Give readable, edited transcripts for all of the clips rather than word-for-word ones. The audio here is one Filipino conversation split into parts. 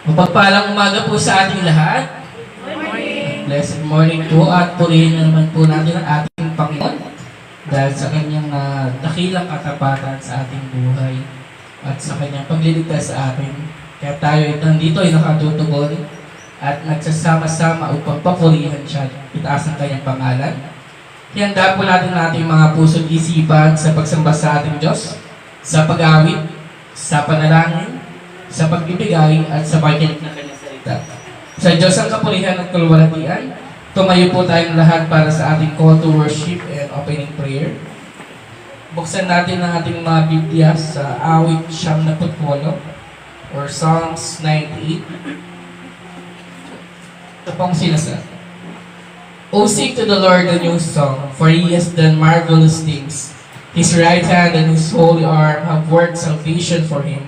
Mapagpalang umaga po sa ating lahat. Blessed morning po at purihin na naman po natin ang ating Panginoon dahil sa kanyang dakilang katapatan sa ating buhay at sa kanyang pagliligtas sa atin. Kaya tayo nandito ay nakatutugon at nagsasama-sama upang papurihan siya, itaas ang kanyang pangalan. Hiyanda po natin ang ating mga puso't isipan sa pagsamba sa ating Diyos, sa pag-awit, sa panalangin, sa pagbibigay at sa pakikinig ng kanyang salita. Sa Diyos ang kapurihan at kalwalhatian, tumayo po tayong lahat para sa ating call to worship and opening prayer. Buksan natin ang ating mga Biblia sa awit 78 or Psalms 98. Ito pong sinasa. O sing to the Lord a new song, for He has done marvelous things. His right hand and His holy arm have worked salvation for Him.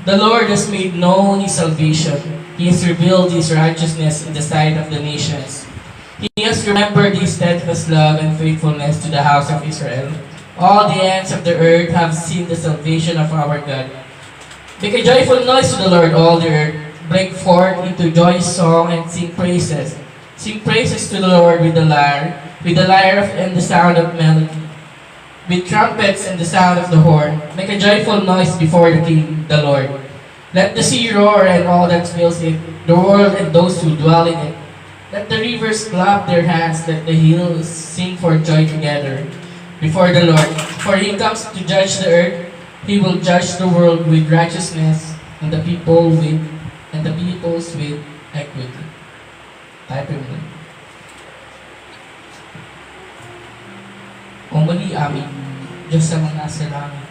The Lord has made known His salvation. He has revealed His righteousness in the sight of the nations. He has remembered His steadfast love and faithfulness to the house of Israel. All the ends of the earth have seen the salvation of our God. Make a joyful noise to the Lord, all the earth. Break forth into joyous song and sing praises. Sing praises to the Lord with the lyre and the sound of melody, with trumpets and the sound of the horn. Make a joyful noise before the King, the Lord. Let the sea roar and all that fills it, the world and those who dwell in it. Let the rivers clap their hands, let the hills sing for joy together before the Lord. For He comes to judge the earth. He will judge the world with righteousness and the peoples with equity. Type mo. O muli aming Diyos sa mga nasa langit,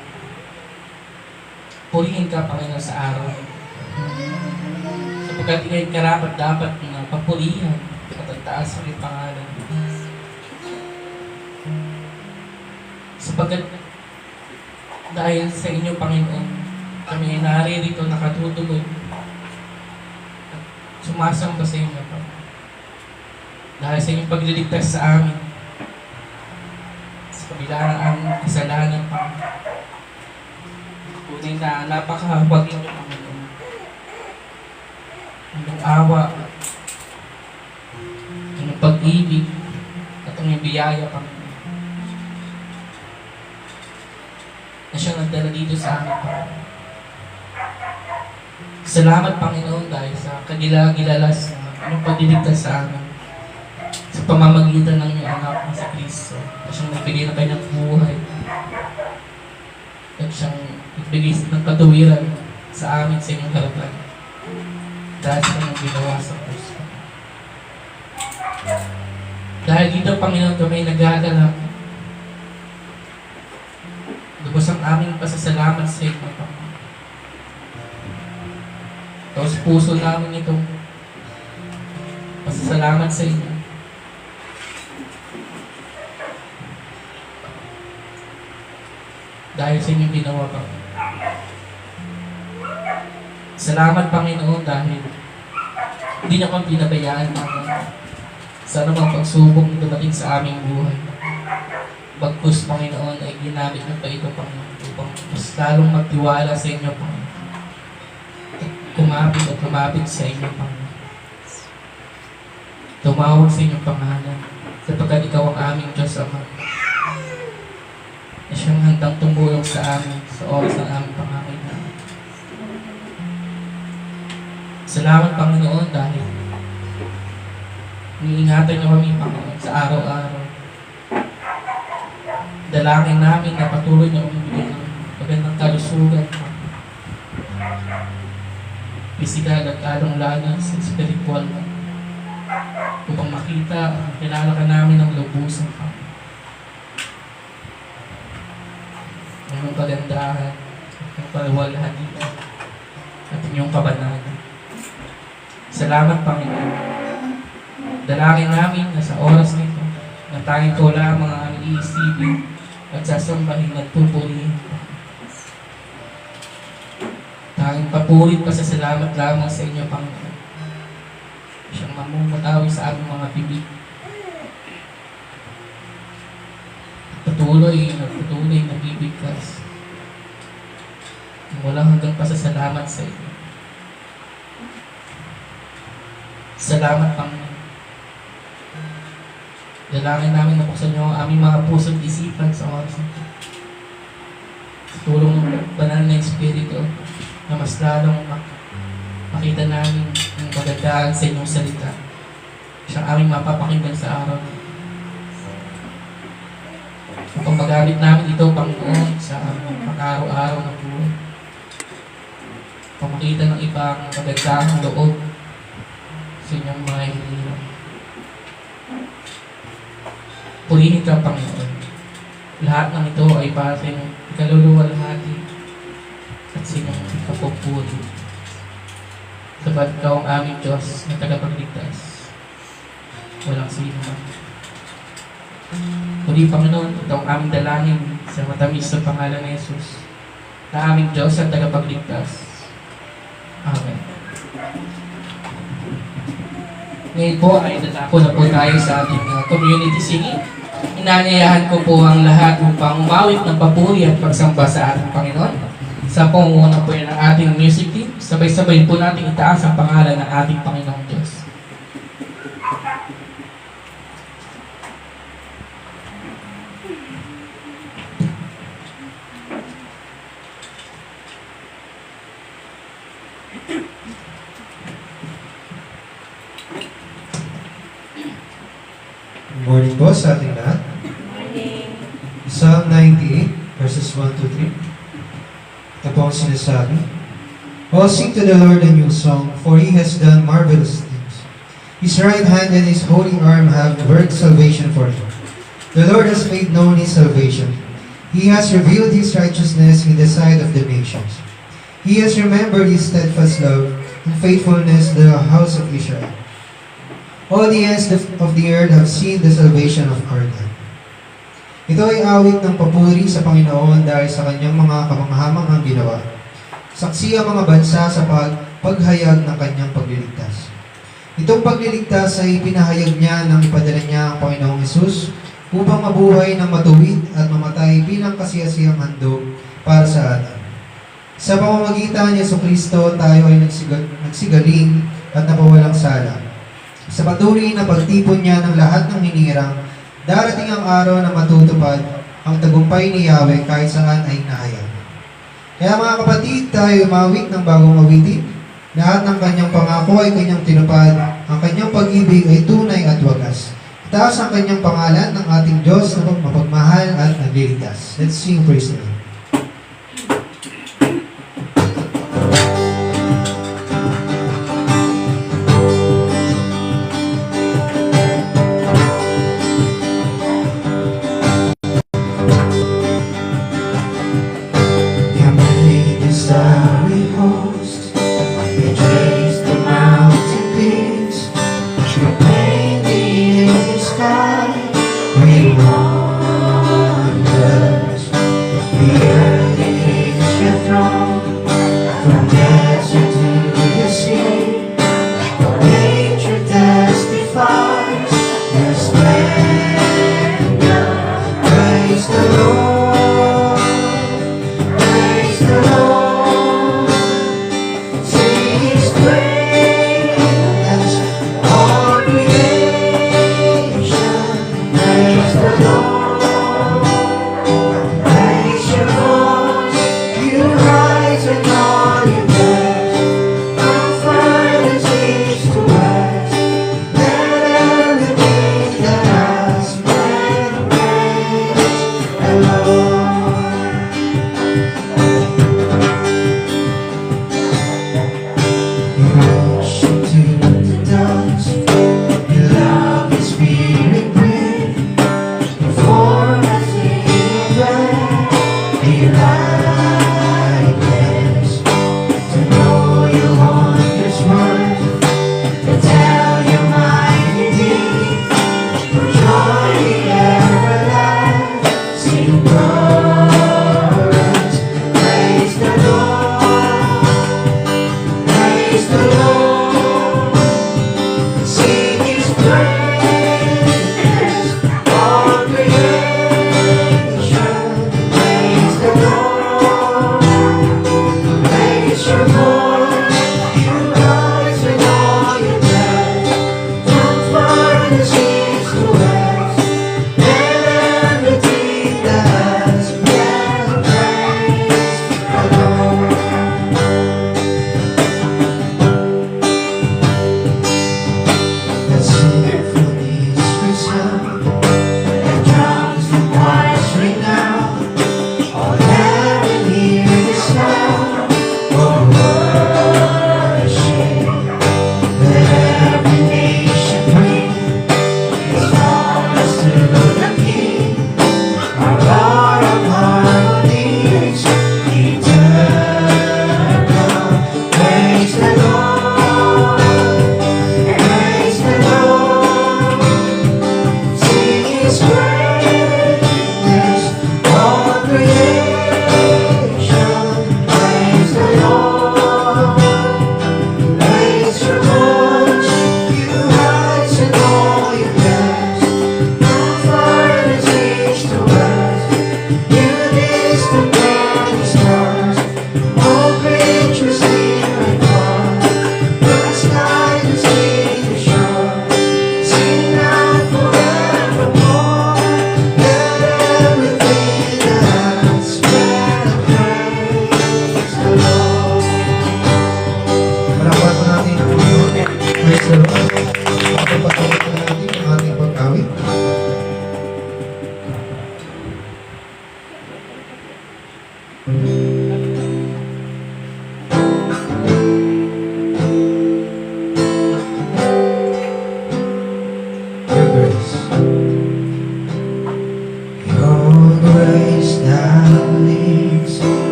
purihin ka, Panginoon, sa araw. Sapagkat ika'y karapat dapat na papurihan at taas ang iyong pangalan. Sapagkat dahil sa inyo, Panginoon, kami ay naririto nakatutugon at sumasamba sa inyo, Panginoon. Dahil sa inyong pagliligtas sa amin, kabila ng aming kasalanan, Panginoon. Tunay na napakahawag ninyo, Panginoon. Inyong awa, inyong pag-ibig, at inyong biyaya, Panginoon. Na siyang nagdala dito sa amin, Panginoon. Salamat, Panginoon, dahil sa kagilagilalas na inyong pagliligtas sa amin. Sa pamamagitan ng iyong anak na si Kristo, na siyang nagbigay ng kanyang buhay, at siyang nagbigay ng katuwiran sa amin sa inyong harapan, dahil sa kanyang ginawa sa puso. Dahil dito, Panginoon, kami nagagalak, lubos ang aming pasasalamat sa inyo, Panginoon. Tapos puso namin itong pasasalamat sa inyo. Dahil sa inyong ginawa, Panginoon. Salamat, Panginoon, dahil hindi niyo kami pinabayaan, Panginoon, sa anumang pagsubok na dumating sa aming buhay. Bagkus, Panginoon, ay ginamit niyo pa ito, Panginoon, upang mas lalong magtiwala sa inyo, Panginoon. At kumapit sa inyo, Panginoon. Tumawag sa inyong pangalan, sapagkat ikaw ang aming Diyos, Ama, na siyang handang tumulong sa amin sa oras ng aming pangangailangan. Salamat, Panginoon, dahil iniingatan niyo kami, Panginoon, sa araw-araw. Dalangin namin na patuloy niyo umibigay ng magandang kalusugan, pisikal at lalong-lalo sa spiritual, upang makita at kilala ka namin ng lubusan, Panginoon. Inyong kagandahan, inyong kaluwalhatian, at inyong kabanalan. Salamat, Panginoon. Dalangin namin na sa oras nito, na tanging ko lamang ang iisipin at sasambahin at pupurihin. Tanging papurit pa sa salamat lamang sa inyo, Panginoon. Siyang mamumutawi sa aming mga bibig. Patuloy nagbibigkas. Walang hanggang pasasalamat sa iyo. Salamat, Panginoon. Dalangin namin na buksan niyo ang aming mga puso't isipan sa oras na ito. Sa tulong ng banal na Espiritu na mas lalong makita namin ang kagandahan sa inyong salita. Siyang aming mapapakinggan sa araw na ito. Upang magamit namin ito, Panginoon, sa aming pang-araw-araw na buhay. Upang makita ng ibang magandang loob sa inyong mga hinihiram. Purihin ka, Panginoon. Lahat ng ito ay para sa inyong ikaluluwalhati at sa inyong kapupuri. Sabat ka ang aming Diyos na tagapagligtas. Walang sino man. Muli, Panginoon, ito ang aming dalangin sa matamis na pangalan ni Jesus na aming Diyos at tagapagligtas. Amen. Ngayon po ay natako na po tayo sa ating community singing. Inanyayahan ko po ang lahat upang umawit ng papuri at pagsamba sa ating Panginoon. Sa pangunguna po yan ng ating music team, sabay-sabay po natin itaas ang pangalan ng ating Panginoong Diyos. Good morning po sa ating lahat. Psalm 98, verses 1 to 3. Ito po ang sinasabi. Oh, sing to the Lord a new song, for He has done marvelous things. His right hand and His holy arm have worked salvation for Him. The Lord has made known His salvation. He has revealed His righteousness in the sight of the nations. He has remembered His steadfast love and faithfulness to the house of Israel. All the ends of the earth have seen the salvation of our God. Ito ay awit ng papuri sa Panginoon dahil sa kanyang mga kamanghamanghang ginawa. Saksi ang mga bansa sa paghayag ng kanyang pagliligtas. Itong pagliligtas ay pinahayag niya nang ipadala niya ang Panginoong Hesus upang mabuhay ng matuwid at mamatay bilang kasiyasiyang handog para sa atin. Sa pamamagitan ni Jesucristo, tayo ay nagsigaling at napawalang sala. Sa patuloy na pagtipon niya ng lahat ng hinirang, darating ang araw na matutupad ang tagumpay ni Yahweh kahit saan ay nahayag. Kaya mga kapatid, tayo umawit ng bagong awitin. Lahat ng kanyang pangako ay kanyang tinupad. Ang kanyang pag-ibig ay tunay at wagas. Itaas ang kanyang pangalan ng ating Diyos na mapagmahal at nagliligtas. Let's sing praise the Lord.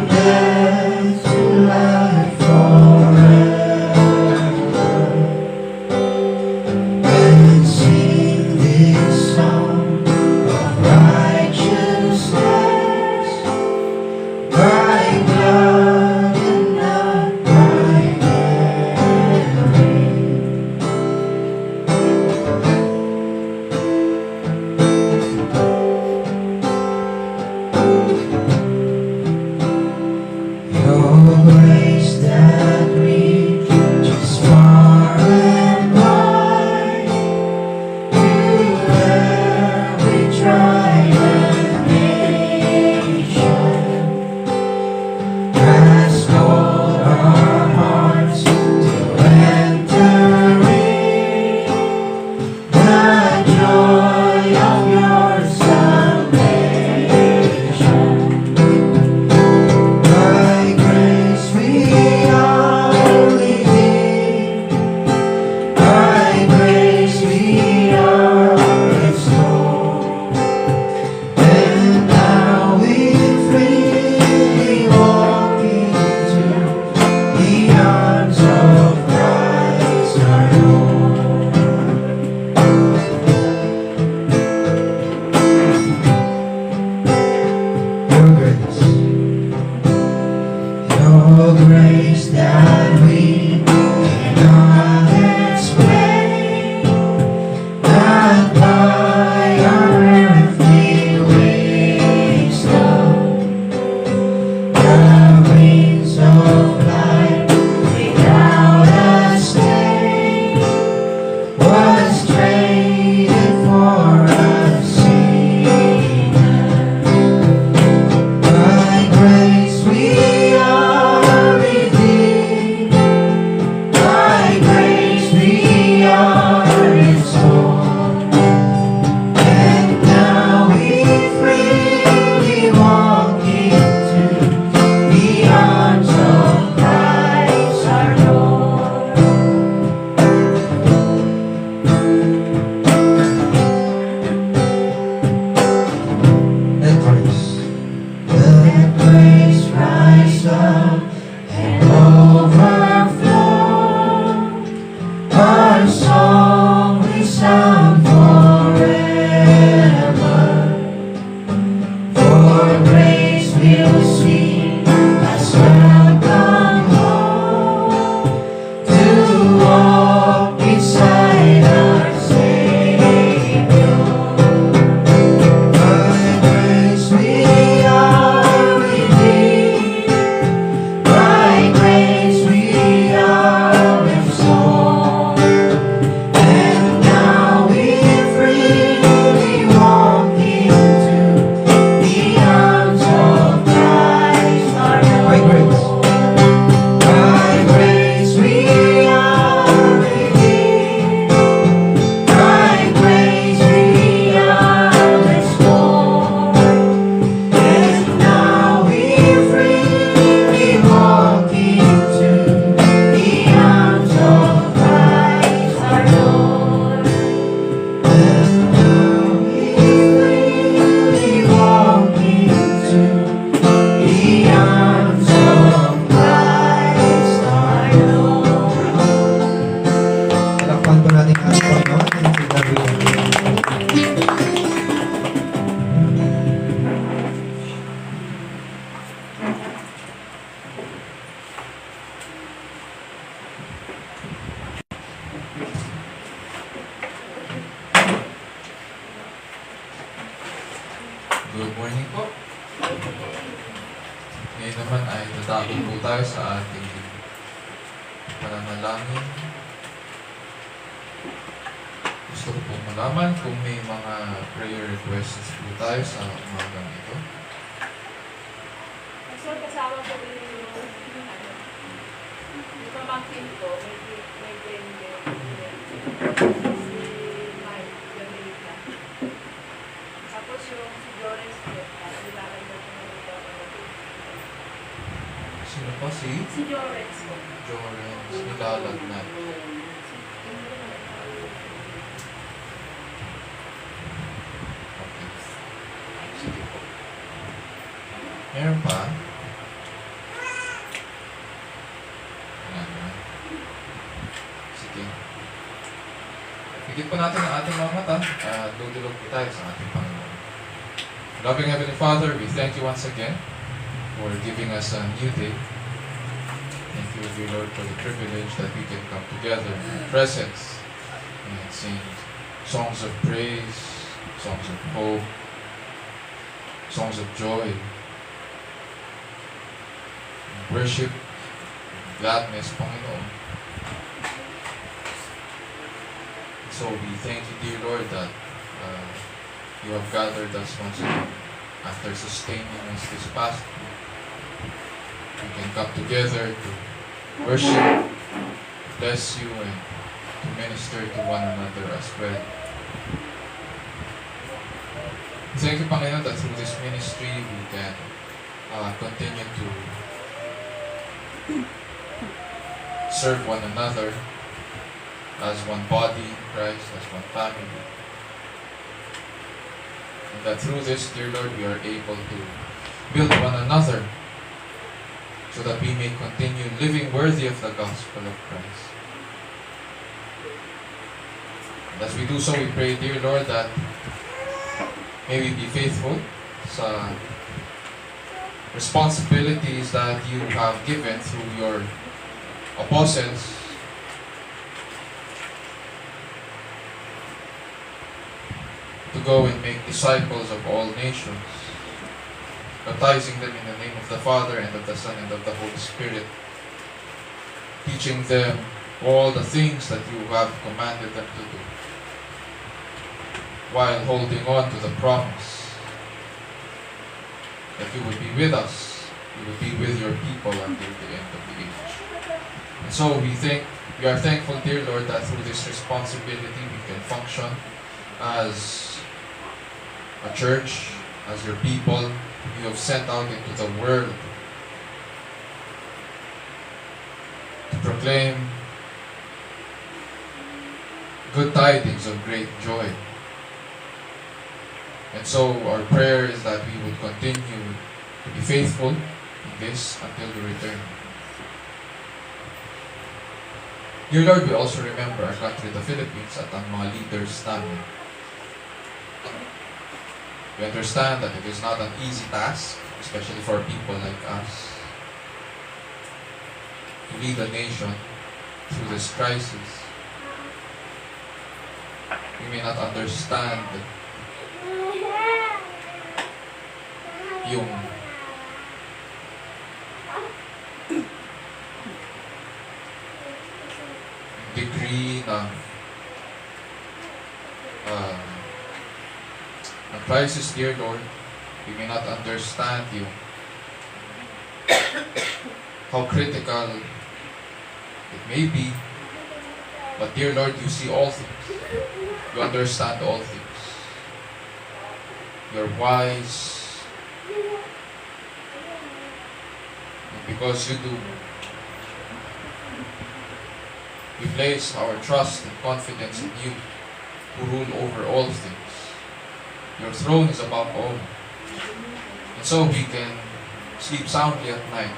death to life forever, and sing this song of righteousness by blood and not by memory. Your grace that reaches far and wide, to every tribe and nation, has called our hearts to enter in the joy of your salvation. By grace we are redeemed, by grace we are restored, and now we freely walk into the arms of Christ our Lord. Your grace that we cannot explain, not by our earthly wisdom, the wings of life without a stain was traded for us sinners. By grace we are redeemed, by grace we are restored, and now we freely walk into the arms of Christ our Lord. Let grace rise up and overflow. Our song resound forever. For grace we'll sing as welcome home, to walk beside our Savior. By grace we are redeemed, by grace we are restored, and now we freely walk into the arms of Christ our Lord. By grace we are redeemed, by grace we are restored, and now we freely walk into the arms of Christ our Lord. And now we freely walk into the arms of Christ our Lord. Palakpan po natin ang Panginoon and sinabi natin. Good morning po. Ngayon naman ay tatapos po tayo sa ating pananalangin. Gusto ko pong malaman kung may mga prayer requests po tayo sa umagang ito. So, kasama ko din yung pamangkin ko, may brain death. Si Mike, Jamaica. Tapos yung si Florence ko, nilalagay ko ng mga Sino pa si si Florence ko. Jorens Nilalagnat? Okay. Sige po. Meron pa? po natin ang ating mga mata at dudulog po tayo sa ating Panginoon. Loving Heavenly Father, we thank you once again for giving us a new day. Thank you, dear Lord, for the privilege that we can come together in your presence and sing songs of praise, songs of hope, songs of joy, and worship, and gladness, Panginoon. So we thank you, dear Lord, that you have gathered us once again after sustaining us this past week. We can come together to worship, bless you, and to minister to one another as well. Thank you, Panginoon, that through this ministry we can continue to serve one another as one body in Christ, as one family. And that through this, dear Lord, we are able to build one another so that we may continue living worthy of the gospel of Christ. And as we do so, we pray, dear Lord, that may we be faithful sa responsibilities that you have given through your apostles to go and make disciples of all nations, baptizing them in the name of the Father and of the Son and of the Holy Spirit, teaching them all the things that you have commanded them to do, while holding on to the promise that you would be with us, you would be with your people until the end of the age. And so we are thankful, dear Lord, that through this responsibility we can function as a church, as your people you have sent out into the world to proclaim good tidings of great joy. And so our prayer is that we would continue to be faithful in this until you return. Dear Lord, we also remember our country, the Philippines, at ang mga leaders namin. We understand that it is not an easy task, especially for people like us, to lead a nation through this crisis. We may not understand yung degree ng crisis, dear Lord. We may not understand you, how critical it may be, but dear Lord, you see all things. You understand all things. You're wise, and because you do, we place our trust and confidence in you, who rule over all things. Your throne is above all. And so we can sleep soundly at night.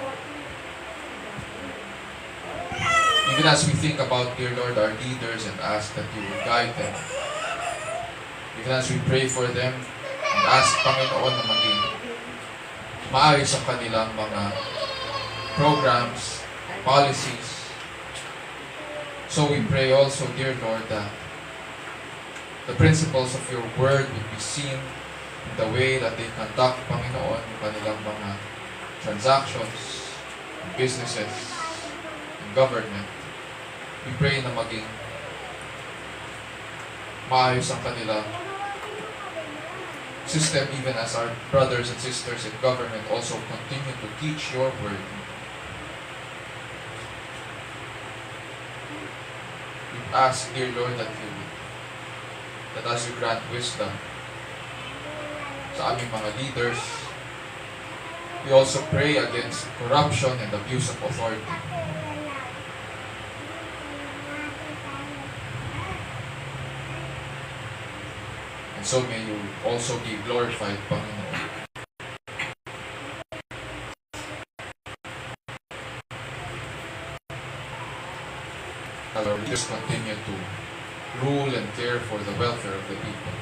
Even as we think about, dear Lord, our leaders and ask that you would guide them. Even as we pray for them and ask, Panginoon, na maging maayos ang kanilang mga programs, policies. So we pray also, dear Lord, that the principles of your word would be seen in the way that they conduct, Panginoon, yung kanilang mga transactions, businesses, and government. We pray na maging maayos ang kanilang system, even as our brothers and sisters in government also continue to teach your word. We ask, dear Lord, that as you grant wisdom sa aming mga leaders, we also pray against corruption and abuse of authority. And so may you also be glorified, Panginoon. Lord, we just continue to rule and care for the welfare of the people.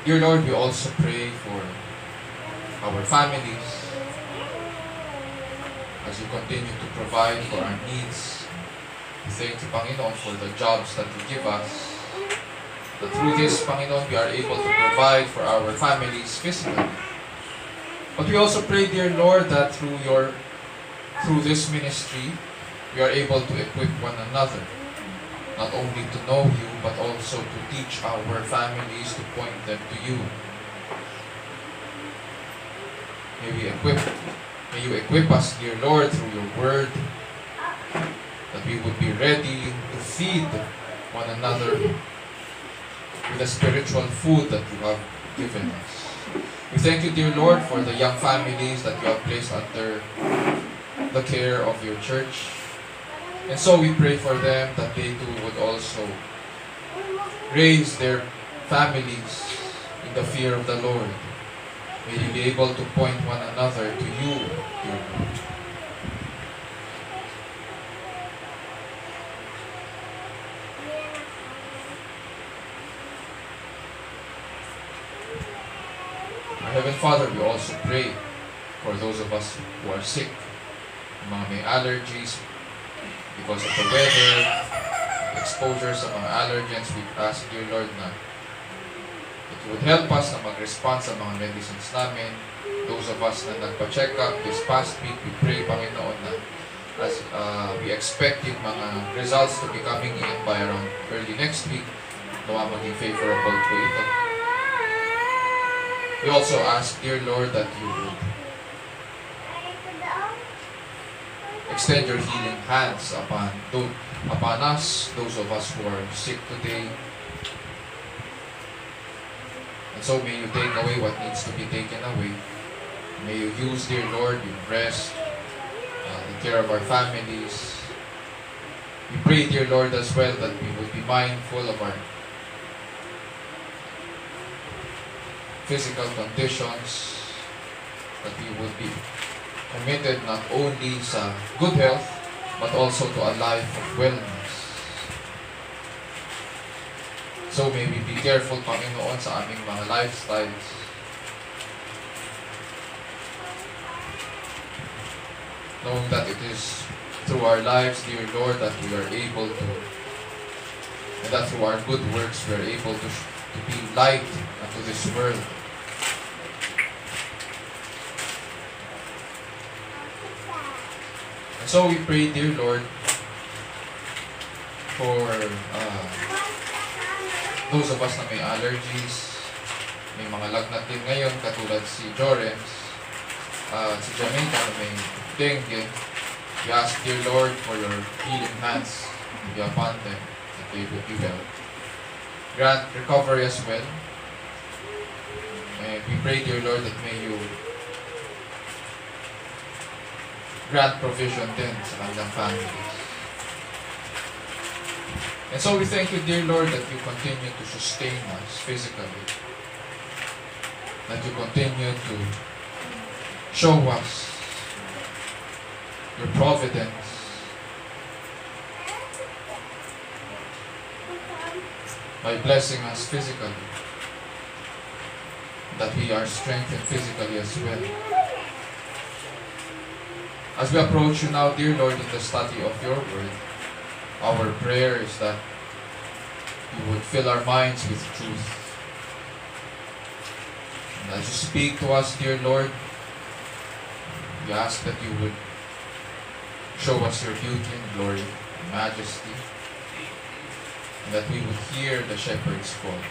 Dear Lord, we also pray for our families as you continue to provide for our needs. We thank you, Panginoon, for the jobs that you give us. That through this, Panginoon, we are able to provide for our families physically. But we also pray, dear Lord, that through this ministry, we are able to equip one another. Not only to know you, but also to teach our families, to point them to you. May you equip us, dear Lord, through your word, that we would be ready to feed one another with the spiritual food that you have given us. We thank you, dear Lord, for the young families that you have placed under the care of your church. And so we pray for them that they too would also raise their families in the fear of the Lord. May they be able to point one another to you, dear Lord. Our Heavenly Father, we also pray for those of us who are sick, mga may allergies, because of the weather, exposure sa mga allergens. We ask, dear Lord, na that you would help us na mag-respond sa mga medicines namin. Those of us na nagpa-check up this past week, we pray, Panginoon, na as we expect yung mga results to be coming in by around early next week, nawa maging favorable po ito. We also ask, dear Lord, that you would extend your healing hands upon us, those of us who are sick today. And so may you take away what needs to be taken away. May you use, dear Lord, your rest, the care of our families. We pray, dear Lord, as well that we would be mindful of our physical conditions, that we would be committed not only sa good health, but also to a life of wellness. So may we be careful, Panginoon, sa aming mga lifestyles. Knowing that it is through our lives, dear Lord, that we are able to, and that through our good works, we are able to be light unto this world. And so we pray, dear Lord, for those of us na may allergies, may mga lagnat din ngayon, katulad si Jorens, si Jamaica na may dengue. We ask, dear Lord, for your healing hands to be upon them, that they would be well. Grant recovery as well. And we pray, dear Lord, that may you grant provision din sa kanilang families. And so we thank you, dear Lord, that you continue to sustain us physically. That you continue to show us your providence. By blessing us physically. That we are strengthened physically as well. As we approach you now, dear Lord, in the study of your word, our prayer is that you would fill our minds with truth. And as you speak to us, dear Lord, we ask that you would show us your beauty and glory and majesty, and that we would hear the shepherd's call.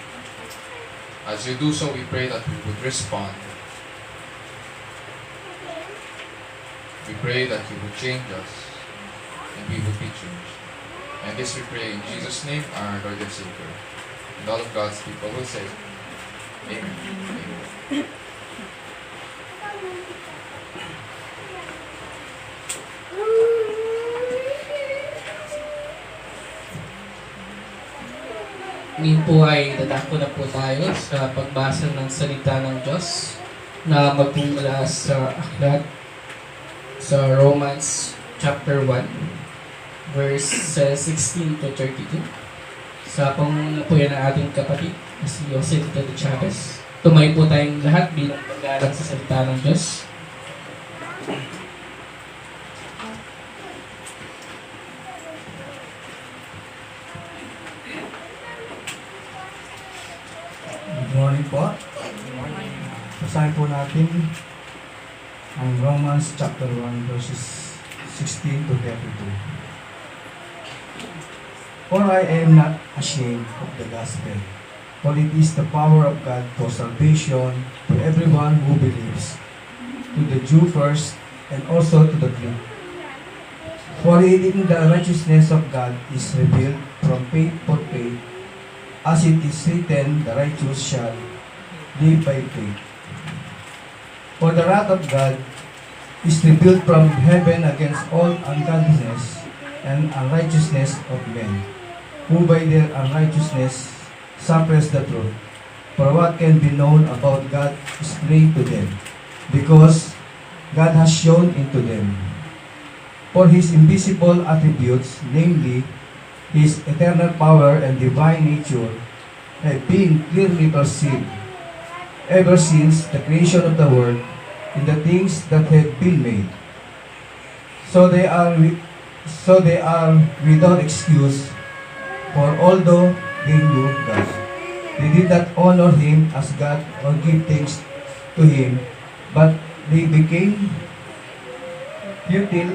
As you do so, we pray that we would respond. We pray that you would change us, and we would be changed. And this we pray in Jesus' name, our Lord and Savior. And all of God's people will say, Amen. Amen. Ngayon po ay dadako na po tayo sa pagbasa ng salita ng Diyos na magmumula sa aklat sa Romans chapter 1, verses 16 to 32. Sa pangunguna po yan ng ating kapatid na si Jose Tito de Chavez. Tumayo po tayong lahat bilang paggalang sa salita ng Diyos. Good morning po. Basahin po natin ang Romans chapter 1 verses 16 to 32. For I am not ashamed of the gospel, for it is the power of God for salvation to everyone who believes, to the Jew first and also to the Greek. For in the righteousness of God is revealed from faith for faith, as it is written, the righteous shall live by faith. For the wrath of God is revealed from heaven against all ungodliness and unrighteousness of men, who by their unrighteousness suppress the truth. For what can be known about God is plain to them, because God has shown into them. For His invisible attributes, namely, His eternal power and divine nature, have been clearly perceived ever since the creation of the world in the things that have been made. So they are without excuse, for although they knew God, they did not honor Him as God or give thanks to Him, but they became futile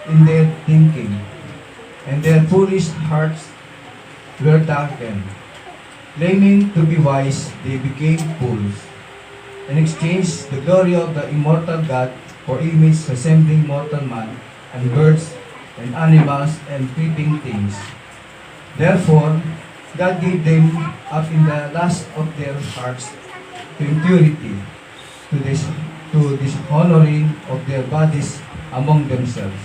in their thinking, and their foolish hearts were darkened. Claiming to be wise, they became fools, and exchanged the glory of the immortal God for image resembling mortal man, and birds, and animals, and creeping things. Therefore, God gave them up in the lust of their hearts to impurity, to dishonoring of their bodies among themselves,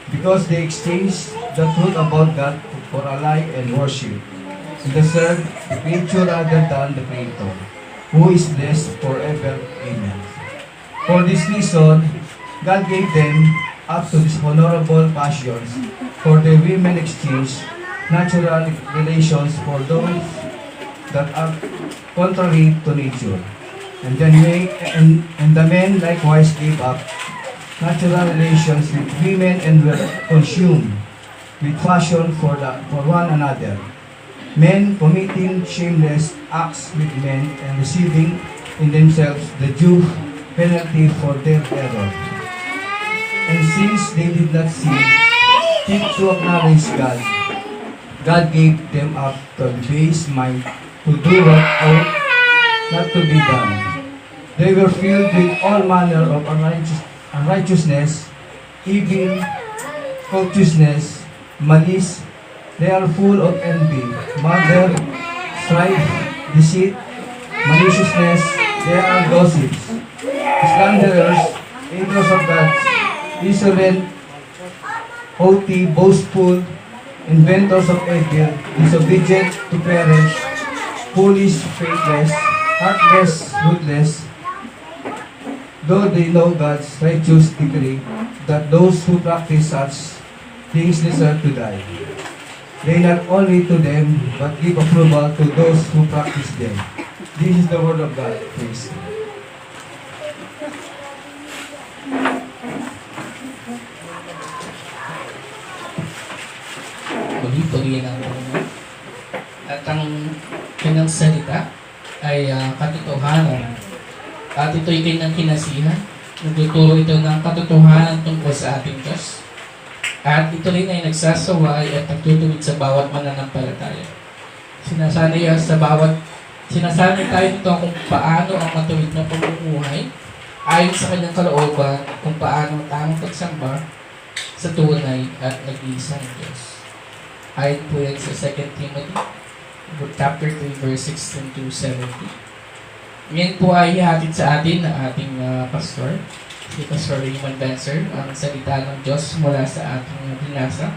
because they exchanged the truth about God for a lie and worship, and they served the creature rather than the Creator, who is blessed forever. Amen. For this reason, God gave them up to dishonorable passions, for the women exchanged natural relations for those that are contrary to nature. And the men likewise gave up natural relations with women and were consumed with passion for one another, men committing shameless acts with men and receiving in themselves the due penalty for their error. And since they did not see fit to acknowledge God, God gave them up to a base mind to do what ought not to be done. They were filled with all manner of unrighteousness, evil, covetousness, malice. They are full of envy, murder, strife, deceit, maliciousness. They are gossips, slanderers, haters of God, insolent, haughty, boastful, inventors of evil, disobedient to parents, foolish, faithless, heartless, ruthless. Though they know God's righteous decree that those who practice such things deserve to die, they not only to them, but give approval to those who practice them. This is the word of God. Praise God. Pag-ipagin ang Panginoon. At ang kanyang salita ay katotohanan. At ito'y kanyang kinasihan. Nagtuturo ito ng katotohanan tungkol sa ating Diyos. At ito rin ay nagsasaway at nagtutuwid sa bawat mananampalataya. Sinasanay tayo nito kung paano ang matuwid na pamumuhay ayon sa kanyang kalooban, kung paano ang tamang pagsamba sa tunay at nag-iisang Diyos. Ayon po yan sa 2 Timothy chapter 3 verse 16 to 17. Ngayon po ay ihatid sa atin ng ating pastor, si Pastor Raymond Benzer, ang salita ng Diyos mula sa ating binasa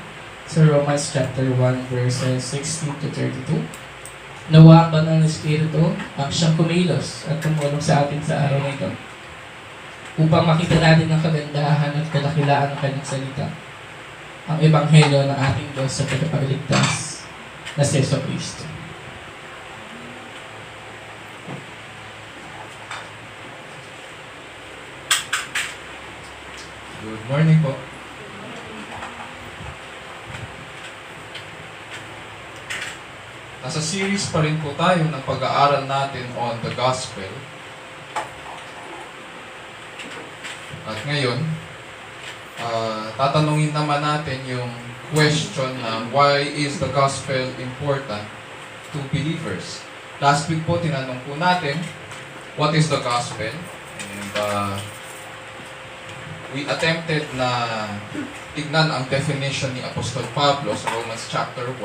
sa Romans chapter 1 verses 16 to 32. Nawa ba ng Espiritu ang siyang kumilos at tumulong sa atin sa araw na ito. upang makita natin ang kagandahan at kadakilaan ng kanyang salita, ang ebanghelyo ng ating Diyos sa tagapagligtas na si Jesucristo. Good morning po. Nasa series pa rin po tayo ng pag-aaral natin on the gospel. At ngayon, tatanungin naman natin yung question na why is the gospel important to believers? Last week po, tinanong po natin what is the gospel? And we attempted na tignan ang definition ni Apostol Pablo sa Romans chapter 1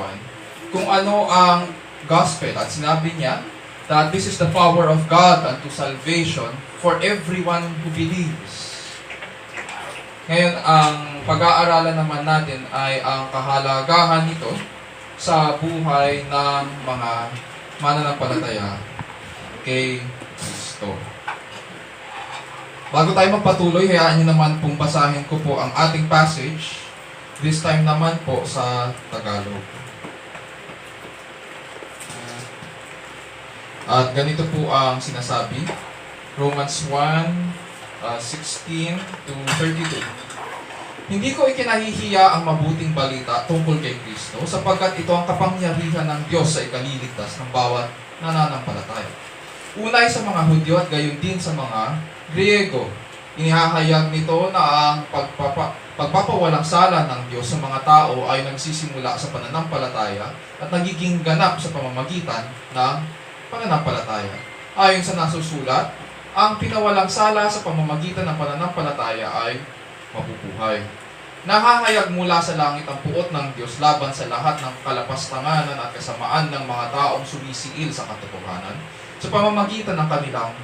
kung ano ang gospel. At sinabi niya that this is the power of God unto salvation for everyone who believes. Ngayon, ang pag-aaralan naman natin ay ang kahalagahan nito sa buhay ng mga mananampalataya kay Kristo. Bago tayo magpatuloy, hayaan niyo naman pong basahin ko po ang ating passage, this time naman po sa Tagalog. At ganito po ang sinasabi, Romans 1:16 to 32. Hindi ko ikinahihiya ang mabuting balita tungkol kay Kristo sapagkat ito ang kapangyarihan ng Diyos sa ikaliligtas ng bawat nananampalataya. Unay sa mga Hudyo at gayon din sa mga Griego. Inihahayag nito na ang pagpapawalang sala ng Diyos sa mga tao ay nagsisimula sa pananampalataya at nagiging ganap sa pamamagitan ng pananampalataya. Ayon sa nasusulat, ang pinawalang sala sa pamamagitan ng pananampalataya ay mabubuhay. Nahahayag mula sa langit ang puot ng Diyos laban sa lahat ng kalapastanganan at kasamaan ng mga taong sumisiil sa katotohanan sa pamamagitan ng kanilang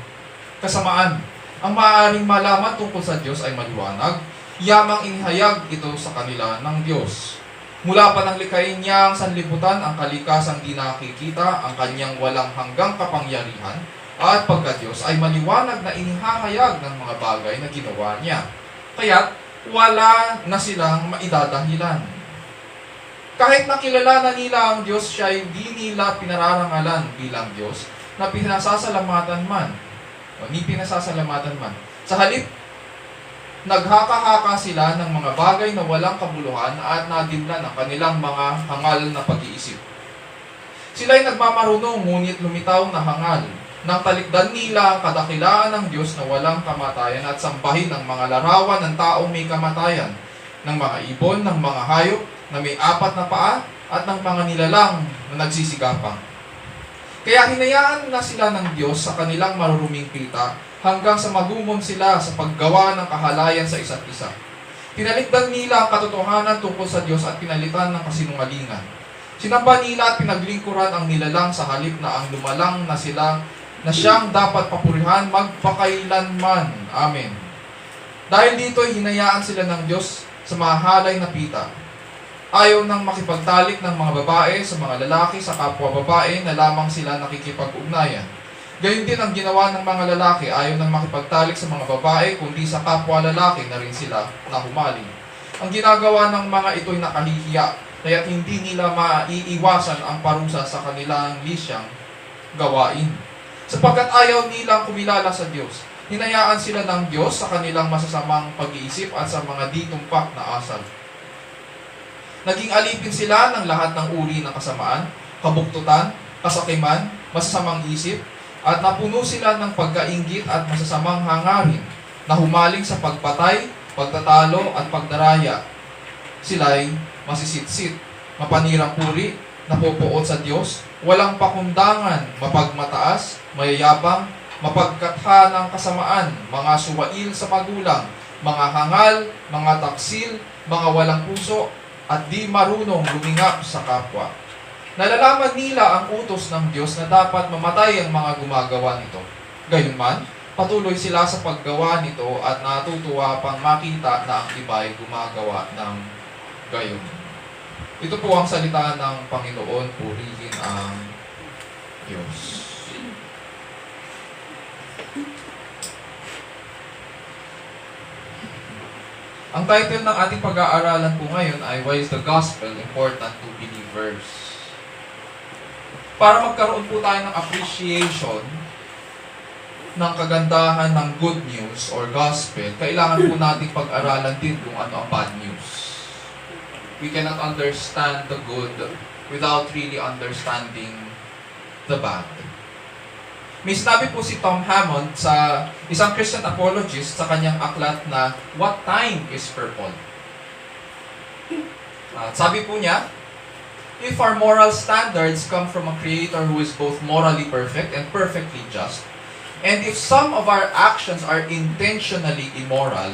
kasamaan. Ang maaaring malaman tungkol sa Diyos ay maliwanag, yamang inihayag ito sa kanila ng Diyos. Mula pa ng likhain niya ang sanlibutan, ang kalikasang di nakikita, ang kanyang walang hanggang kapangyarihan, at pagka-Diyos ay maliwanag na inihahayag ng mga bagay na ginawa niya. Kaya't wala na silang maidadahilan. Kahit nakilala na nila ang Diyos, siya ay hindi nila pinararangalan bilang Diyos na pinasasalamatan man. O ni pinasasalamatan man. Sa halip, naghaka-haka sila ng mga bagay na walang kabuluhan at nadimlan ang kanilang mga hangal na pag-iisip. Sila'y nagmamarunong ngunit lumitaw na hangal nang talikdan nila ang kadakilaan ng Diyos na walang kamatayan at sambahin ang mga larawan ng taong may kamatayan, ng mga ibon, ng mga hayop na may 4 na paa at ng mga nilalang na nagsisigapang. Kaya hinayaan na sila ng Diyos sa kanilang maruruming pita hanggang sa magumon sila sa paggawa ng kahalayan sa isa't isa. Pinaligdan nila ang katotohanan tungkol sa Diyos at pinalitan ng kasinungalingan. Sinamba nila at pinaglingkuran ang nilalang sa halip na ang lumalang na sila na siyang dapat papurihan magpakailanman. Amen. Dahil dito, hinayaan sila ng Diyos sa mahalay na pita. Ayaw nang makipagtalik ng mga babae sa mga lalaki sa kapwa babae na lamang sila nakikipag-ugnayan. Gayun din ang ginawa ng mga lalaki, ayaw nang makipagtalik sa mga babae, kundi sa kapwa lalaki na rin sila nahumaling. Ang ginagawa ng mga ito'y nakahihiya, kaya't hindi nila maiiwasan ang parusa sa kanilang lisyang gawain. Sapagkat ayaw nilang kumilala sa Diyos, hinayaan sila ng Diyos sa kanilang masasamang pag-iisip at sa mga ditumpak na asal. Naging alipin sila ng lahat ng uri ng kasamaan, kabuktutan, kasakiman, masasamang isip, at napuno sila ng pagkainggit at masasamang hangarin na humaling sa pagpatay, pagtatalo at pagdaraya. Sila'y masisitsit, mapanirang puri, napupuot sa Diyos, walang pakundangan, mapagmataas, mayayabang, mapagkatha ng kasamaan, mga suwail sa magulang, mga hangal, mga taksil, mga walang puso, at di marunong lumingap sa kapwa. Nalalaman nila ang utos ng Diyos na dapat mamatay ang mga gumagawa nito. Gayunman, patuloy sila sa paggawa nito at natutuwa pang makita na ang iba'y gumagawa ng gayon. Ito po ang salita ng Panginoon, purihin ang Diyos. Ang title ng ating pag-aaralan po ngayon ay Why is the Gospel Important to Believers? Para magkaroon po tayo ng appreciation ng kagandahan ng good news or gospel, kailangan po nating pag-aralan din kung ano ang bad news. We cannot understand the good without really understanding the bad. May sinabi po si Tom Hammond sa isang Christian apologist sa kanyang aklat na What Time is Purple? Sabi po niya, if our moral standards come from a creator who is both morally perfect and perfectly just, and if some of our actions are intentionally immoral,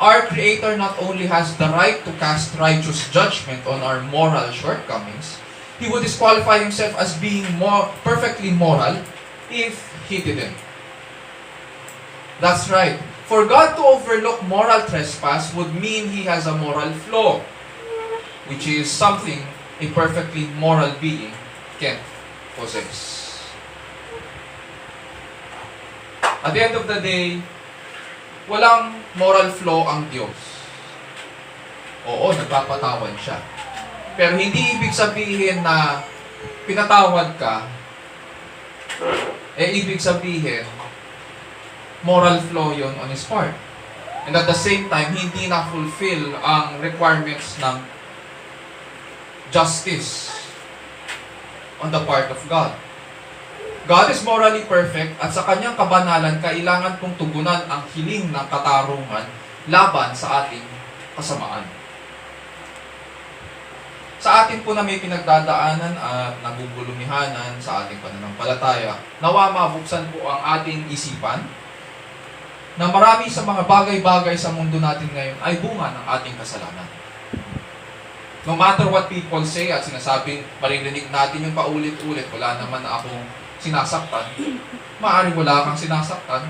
our creator not only has the right to cast righteous judgment on our moral shortcomings, he would disqualify himself as being perfectly moral if he didn't. That's right. For God to overlook moral trespass would mean he has a moral flaw, which is something a perfectly moral being can't possess. At the end of the day, walang moral flaw ang Diyos. Oo, nagpapatawad siya. Pero hindi ibig sabihin na pinatawad ka, ibig sabihin, moral flaw yon on his part. And at the same time, hindi na-fulfill ang requirements ng justice on the part of God. God is morally perfect at sa kanyang kabanalan, kailangan pong tugunan ang hiling ng katarungan laban sa ating kasamaan. Sa atin po na may pinagdadaanan at nagugulumihanan sa ating pananampalataya, nawa mabuksan po ang ating isipan na marami sa mga bagay-bagay sa mundo natin ngayon ay bunga ng ating kasalanan. No matter what people say at sinasabing maririnig natin yung paulit-ulit, wala naman na akong sinasaktan, maaaring wala kang sinasaktan.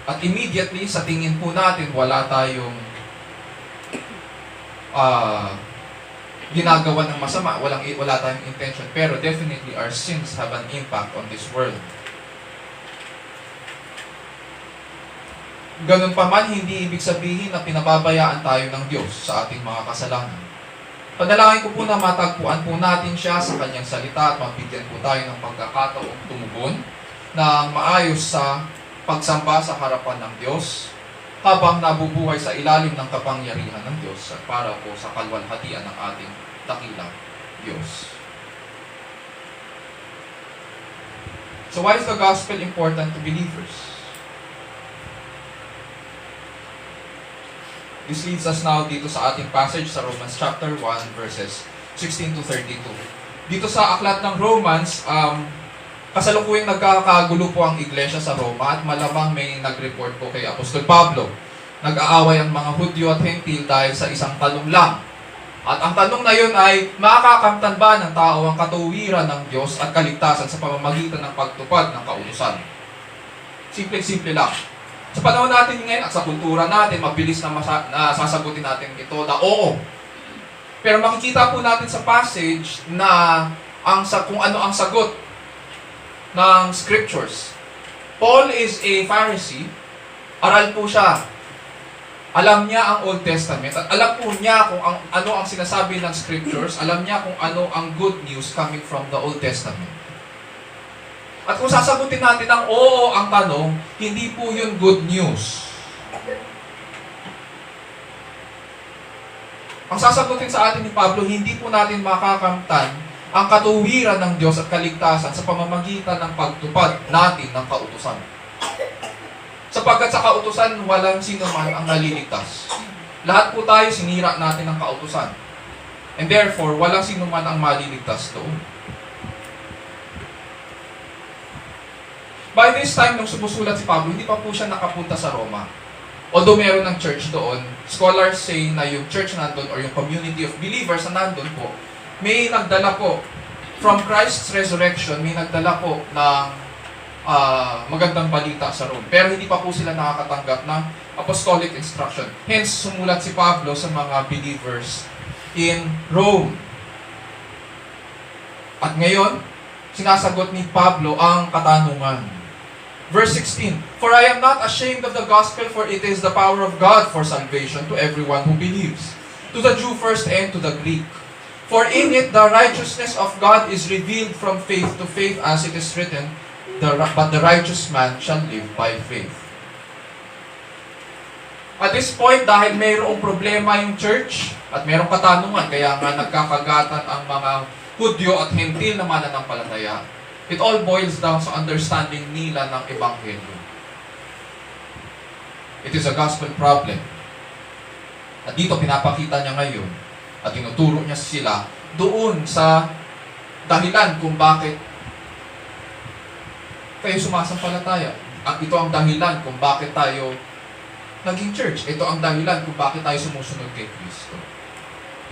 At immediately, sa tingin po natin, wala tayong ginagawa ng masama, wala tayong intention, pero definitely our sins have an impact on this world. Ganun pa man, hindi ibig sabihin na pinababayaan tayo ng Diyos sa ating mga kasalanan. Panalangin ko po na matagpuan po natin siya sa kanyang salita at mabigyan po tayo ng pagkakataong tumugon ng maayos sa pagsamba sa harapan ng Diyos habang nabubuhay sa ilalim ng kapangyarihan ng Diyos at para po sa kalwalhatian ng ating dakilang Diyos. So why is the gospel important to believers? This leads us now dito sa ating passage sa Romans chapter 1 verses 16 to 32. Dito sa aklat ng Romans, kasalukuyang nagkakagulo po ang iglesia sa Roma at malamang may nag-report po kay Apostol Pablo. Nag-aaway ang mga Hudyo at Hentil dahil sa isang tanong lang. At ang tanong na yun ay, makakamtan ba ng tao ang katuwiran ng Diyos at kaligtasan sa pamamagitan ng pagtupad ng kautusan? Simple-simple lang. Sa panahon natin ngayon at sa kultura natin, mabilis na sasagutin natin ito na oo. Pero makikita po natin sa passage na kung ano ang sagot ng scriptures. Paul is a Pharisee. Aral po siya. Alam niya ang Old Testament at alam po niya kung ano ang sinasabi ng scriptures. Alam niya kung ano ang good news coming from the Old Testament. At kung sasagutin natin ang oo ang tanong, hindi po yun good news. Ang sasagutin sa atin ni Pablo, hindi po natin makakamtan ang katuwiran ng Diyos at kaligtasan sa pamamagitan ng pagtupad natin ng kautusan. Sapagkat sa kautusan, walang sino man ang naliligtas. Lahat po tayo sinira natin ng kautusan. And therefore, walang sino man ang maliligtas doon. By this time, nung sumusulat si Pablo, hindi pa po siya nakapunta sa Roma. Although meron ng church doon, scholars say na yung church nandun or yung community of believers na nandun po, may nagdala po, from Christ's resurrection, may nagdala po ng magandang balita sa Rome. Pero hindi pa po sila nakakatanggap ng apostolic instruction. Hence, sumulat si Pablo sa mga believers in Rome. At ngayon, sinasagot ni Pablo ang katanungan. Verse 16, "For I am not ashamed of the gospel, for it is the power of God for salvation to everyone who believes, to the Jew first and to the Greek. For in it the righteousness of God is revealed from faith to faith, as it is written, but the righteous man shall live by faith." At this point, dahil mayroong problema yung church at mayroong katanungan, kaya nga nagkakagatan ang mga Hudyo at Hentil na mananampalataya, it all boils down sa understanding nila ng Ebanghelyo. It is a gospel problem. At dito pinapakita niya ngayon at tinuturo niya sila doon sa dahilan kung bakit kayo sumasampalataya. At ito ang dahilan kung bakit tayo naging church. Ito ang dahilan kung bakit tayo sumusunod kay Kristo.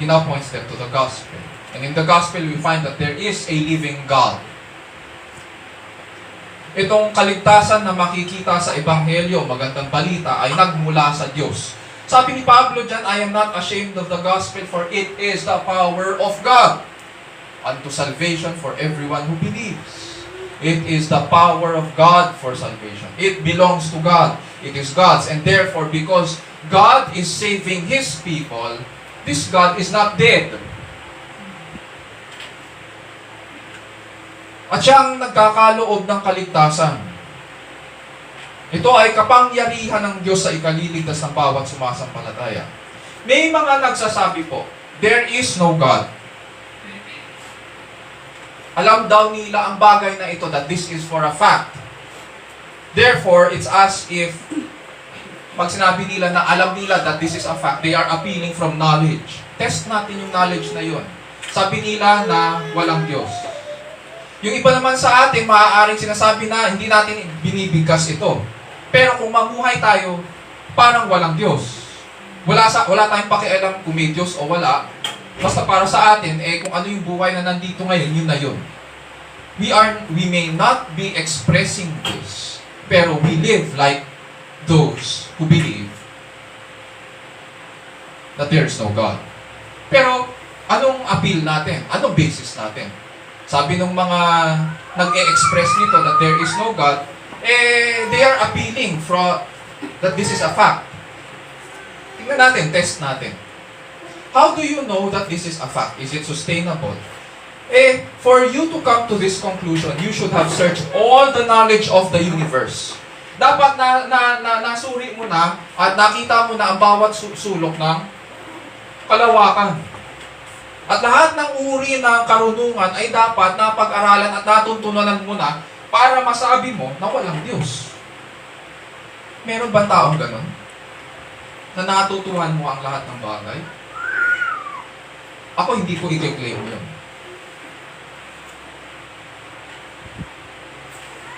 He now points them to the gospel. And in the gospel, we find that there is a living God. Itong kaligtasan na makikita sa Ebanghelyo, magandang balita, ay nagmula sa Diyos. Sabi ni Pablo dyan, "I am not ashamed of the gospel, for it is the power of God unto salvation for everyone who believes." It is the power of God for salvation. It belongs to God. It is God's. And therefore, because God is saving His people, this God is not dead. At siyang nagkakaloob ng kaligtasan. Ito ay kapangyarihan ng Diyos sa ikaliligtas ng bawat sumasampalataya. May mga nagsasabi po, there is no God. Alam daw nila ang bagay na ito, that this is for a fact. Therefore, it's as if pag sinabi nila na alam nila that this is a fact, they are appealing from knowledge. Test natin yung knowledge na yun. Sabi nila na walang Diyos. Yung iba naman sa atin, maaaring sinasabi na hindi natin binibigkas ito. Pero kung mamuhay tayo, parang walang Diyos. Wala tayong pakialam kung may Diyos o wala. Basta para sa atin, kung ano yung buhay na nandito ngayon, yun na yun. We may not be expressing this, pero we live like those who believe that there is no God. Pero, anong appeal natin? Anong basis natin? Sabi ng mga nag-e-express nito that there is no God, they are appealing that this is a fact. Tingnan natin, test natin. How do you know that this is a fact? Is it sustainable? For you to come to this conclusion, you should have searched all the knowledge of the universe. Dapat nasuri mo na at nakita mo na ang bawat sulok ng kalawakan. At lahat ng uri ng karunungan ay dapat napag-aralan at natuntunan mo na para masabi mo na walang Diyos. Meron ba taong ganun? Na natutuhan mo ang lahat ng bagay? Ako hindi ko i-claim yun.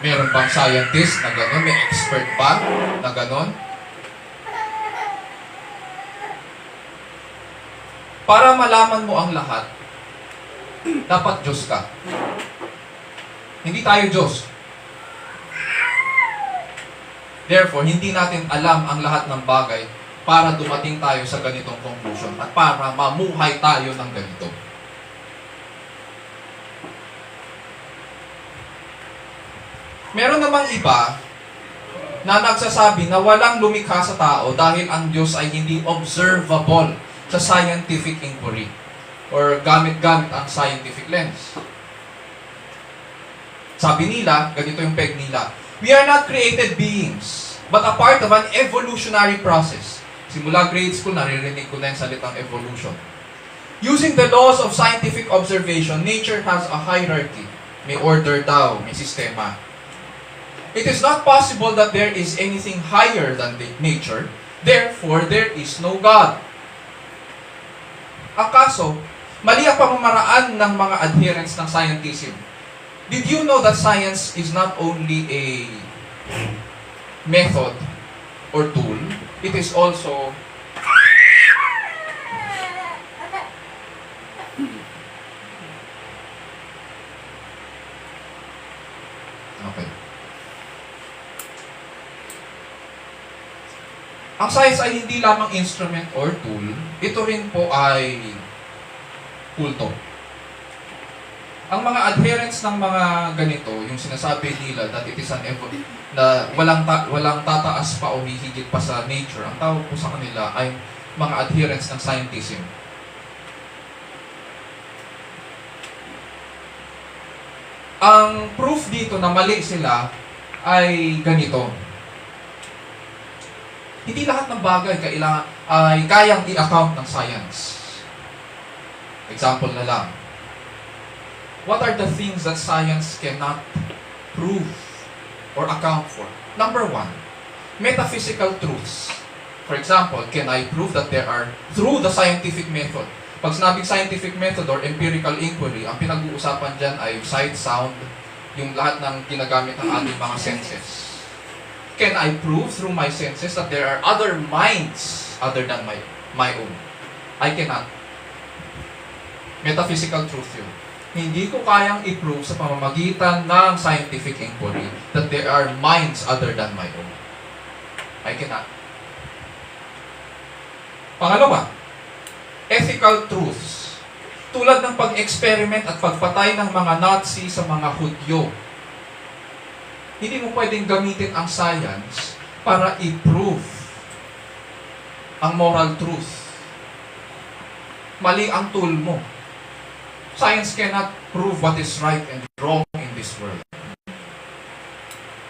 Meron bang scientist na gano'n? May expert ba na gano'n? Para malaman mo ang lahat, dapat Diyos ka. Hindi tayo Diyos. Therefore, hindi natin alam ang lahat ng bagay para dumating tayo sa ganitong conclusion at para mamuhay tayo ng ganito. Meron namang iba na nagsasabi na walang lumikha sa tao dahil ang Diyos ay hindi observable sa scientific inquiry or gamit-gamit ang scientific lens. Sabi nila, ganito yung peg nila, we are not created beings, but a part of an evolutionary process. Simula grade school, naririnig ko na yung salitang evolution. Using the laws of scientific observation, nature has a hierarchy. May order daw, may sistema. It is not possible that there is anything higher than nature, therefore there is no God. Ang kaso, mali ang pamamaraan ng mga adherents ng scientism. Did you know that science is not only a method or tool, it is also okay. Ang science ay hindi lamang instrument or tool, ito rin po ay kulto. Ang mga adherents ng mga ganito, yung sinasabi nila that it is an na walang tataas pa o hihigit pa sa nature, ang tawag po sa kanila ay mga adherents ng scientism. Ang proof dito na mali sila ay ganito. Hindi lahat ng bagay ay kayang i-account ng science. Example na lang. What are the things that science cannot prove or account for? Number one, metaphysical truths. For example, can I prove that there are, through the scientific method, pag sinabing scientific method or empirical inquiry, ang pinag-uusapan dyan ay sight, sound, yung lahat ng ginagamit ng ating mga senses. Can I prove through my senses that there are other minds other than my own? I cannot. Metaphysical truth yun. Hindi ko kayang i-prove sa pamamagitan ng scientific inquiry that there are minds other than my own. I cannot. Pangalawa, ethical truths. Tulad ng pag-experiment at pagpatay ng mga Nazi sa mga Hudyo. Hindi mo pwedeng gamitin ang science para i-prove ang moral truth. Mali ang tool mo. Science cannot prove what is right and wrong in this world.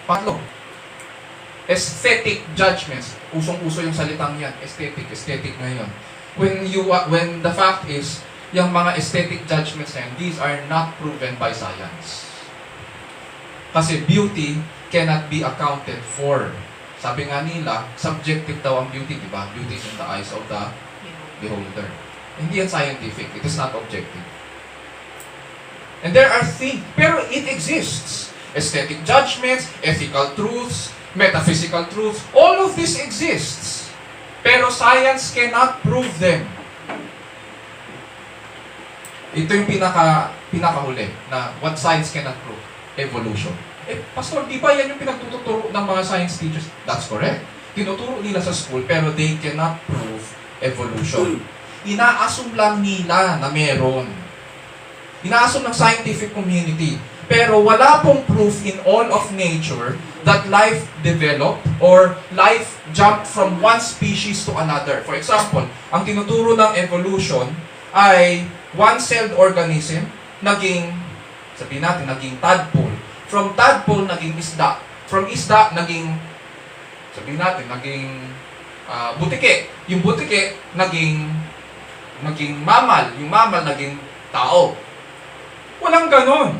Pangatlo, aesthetic judgments. Usong-uso yung salitang yan. Aesthetic ngayon. When the fact is, yung mga aesthetic judgments na yan, these are not proven by science. Kasi beauty cannot be accounted for. Sabi nga nila, subjective daw ang beauty, di ba? Beauty is in the eyes of the beholder. Hindi yan scientific. It is not objective. And there are things, pero it exists. Aesthetic judgments, ethical truths, metaphysical truths, all of this exists. Pero science cannot prove them. Ito yung pinakahuli na what science cannot prove. Evolution. Pastor, di ba yan yung pinagtuturo ng mga science teachers? That's correct. Tinuturo nila sa school, pero they cannot prove evolution. Ina-assume lang nila na meron. Ina-assume ng scientific community. Pero wala pong proof in all of nature that life developed or life jumped from one species to another. For example, ang tinuturo ng evolution ay one-celled organism naging, sabihin natin, naging tadpole. From tadpole, naging isda. From isda, naging, sabihin natin, naging butike. Yung butike, naging mammal. Yung mammal, naging tao. Walang ganon.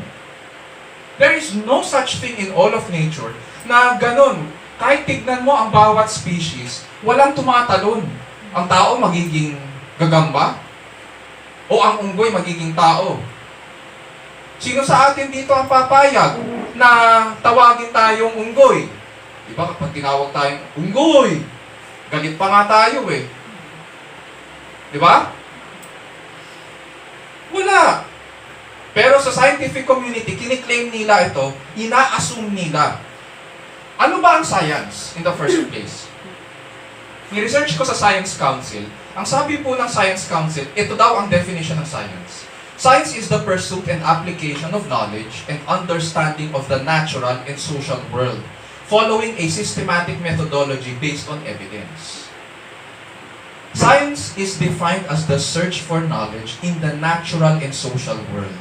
There is no such thing in all of nature na ganon. Kahit tignan mo ang bawat species, walang tumatalon. Ang tao magiging gagamba? O ang unggoy magiging tao? Sino sa atin dito ang papayag na tawagin tayong unggoy? Di ba kapag tinawag tayong unggoy, galit pa nga tayo eh. Di ba? Wala. Pero sa scientific community, kiniklaim nila ito, ina-assume nila. Ano ba ang science in the first place? Ni-research ko sa Science Council. Ang sabi po ng Science Council, ito daw ang definition ng science. Science is the pursuit and application of knowledge and understanding of the natural and social world, following a systematic methodology based on evidence. Science is defined as the search for knowledge in the natural and social world.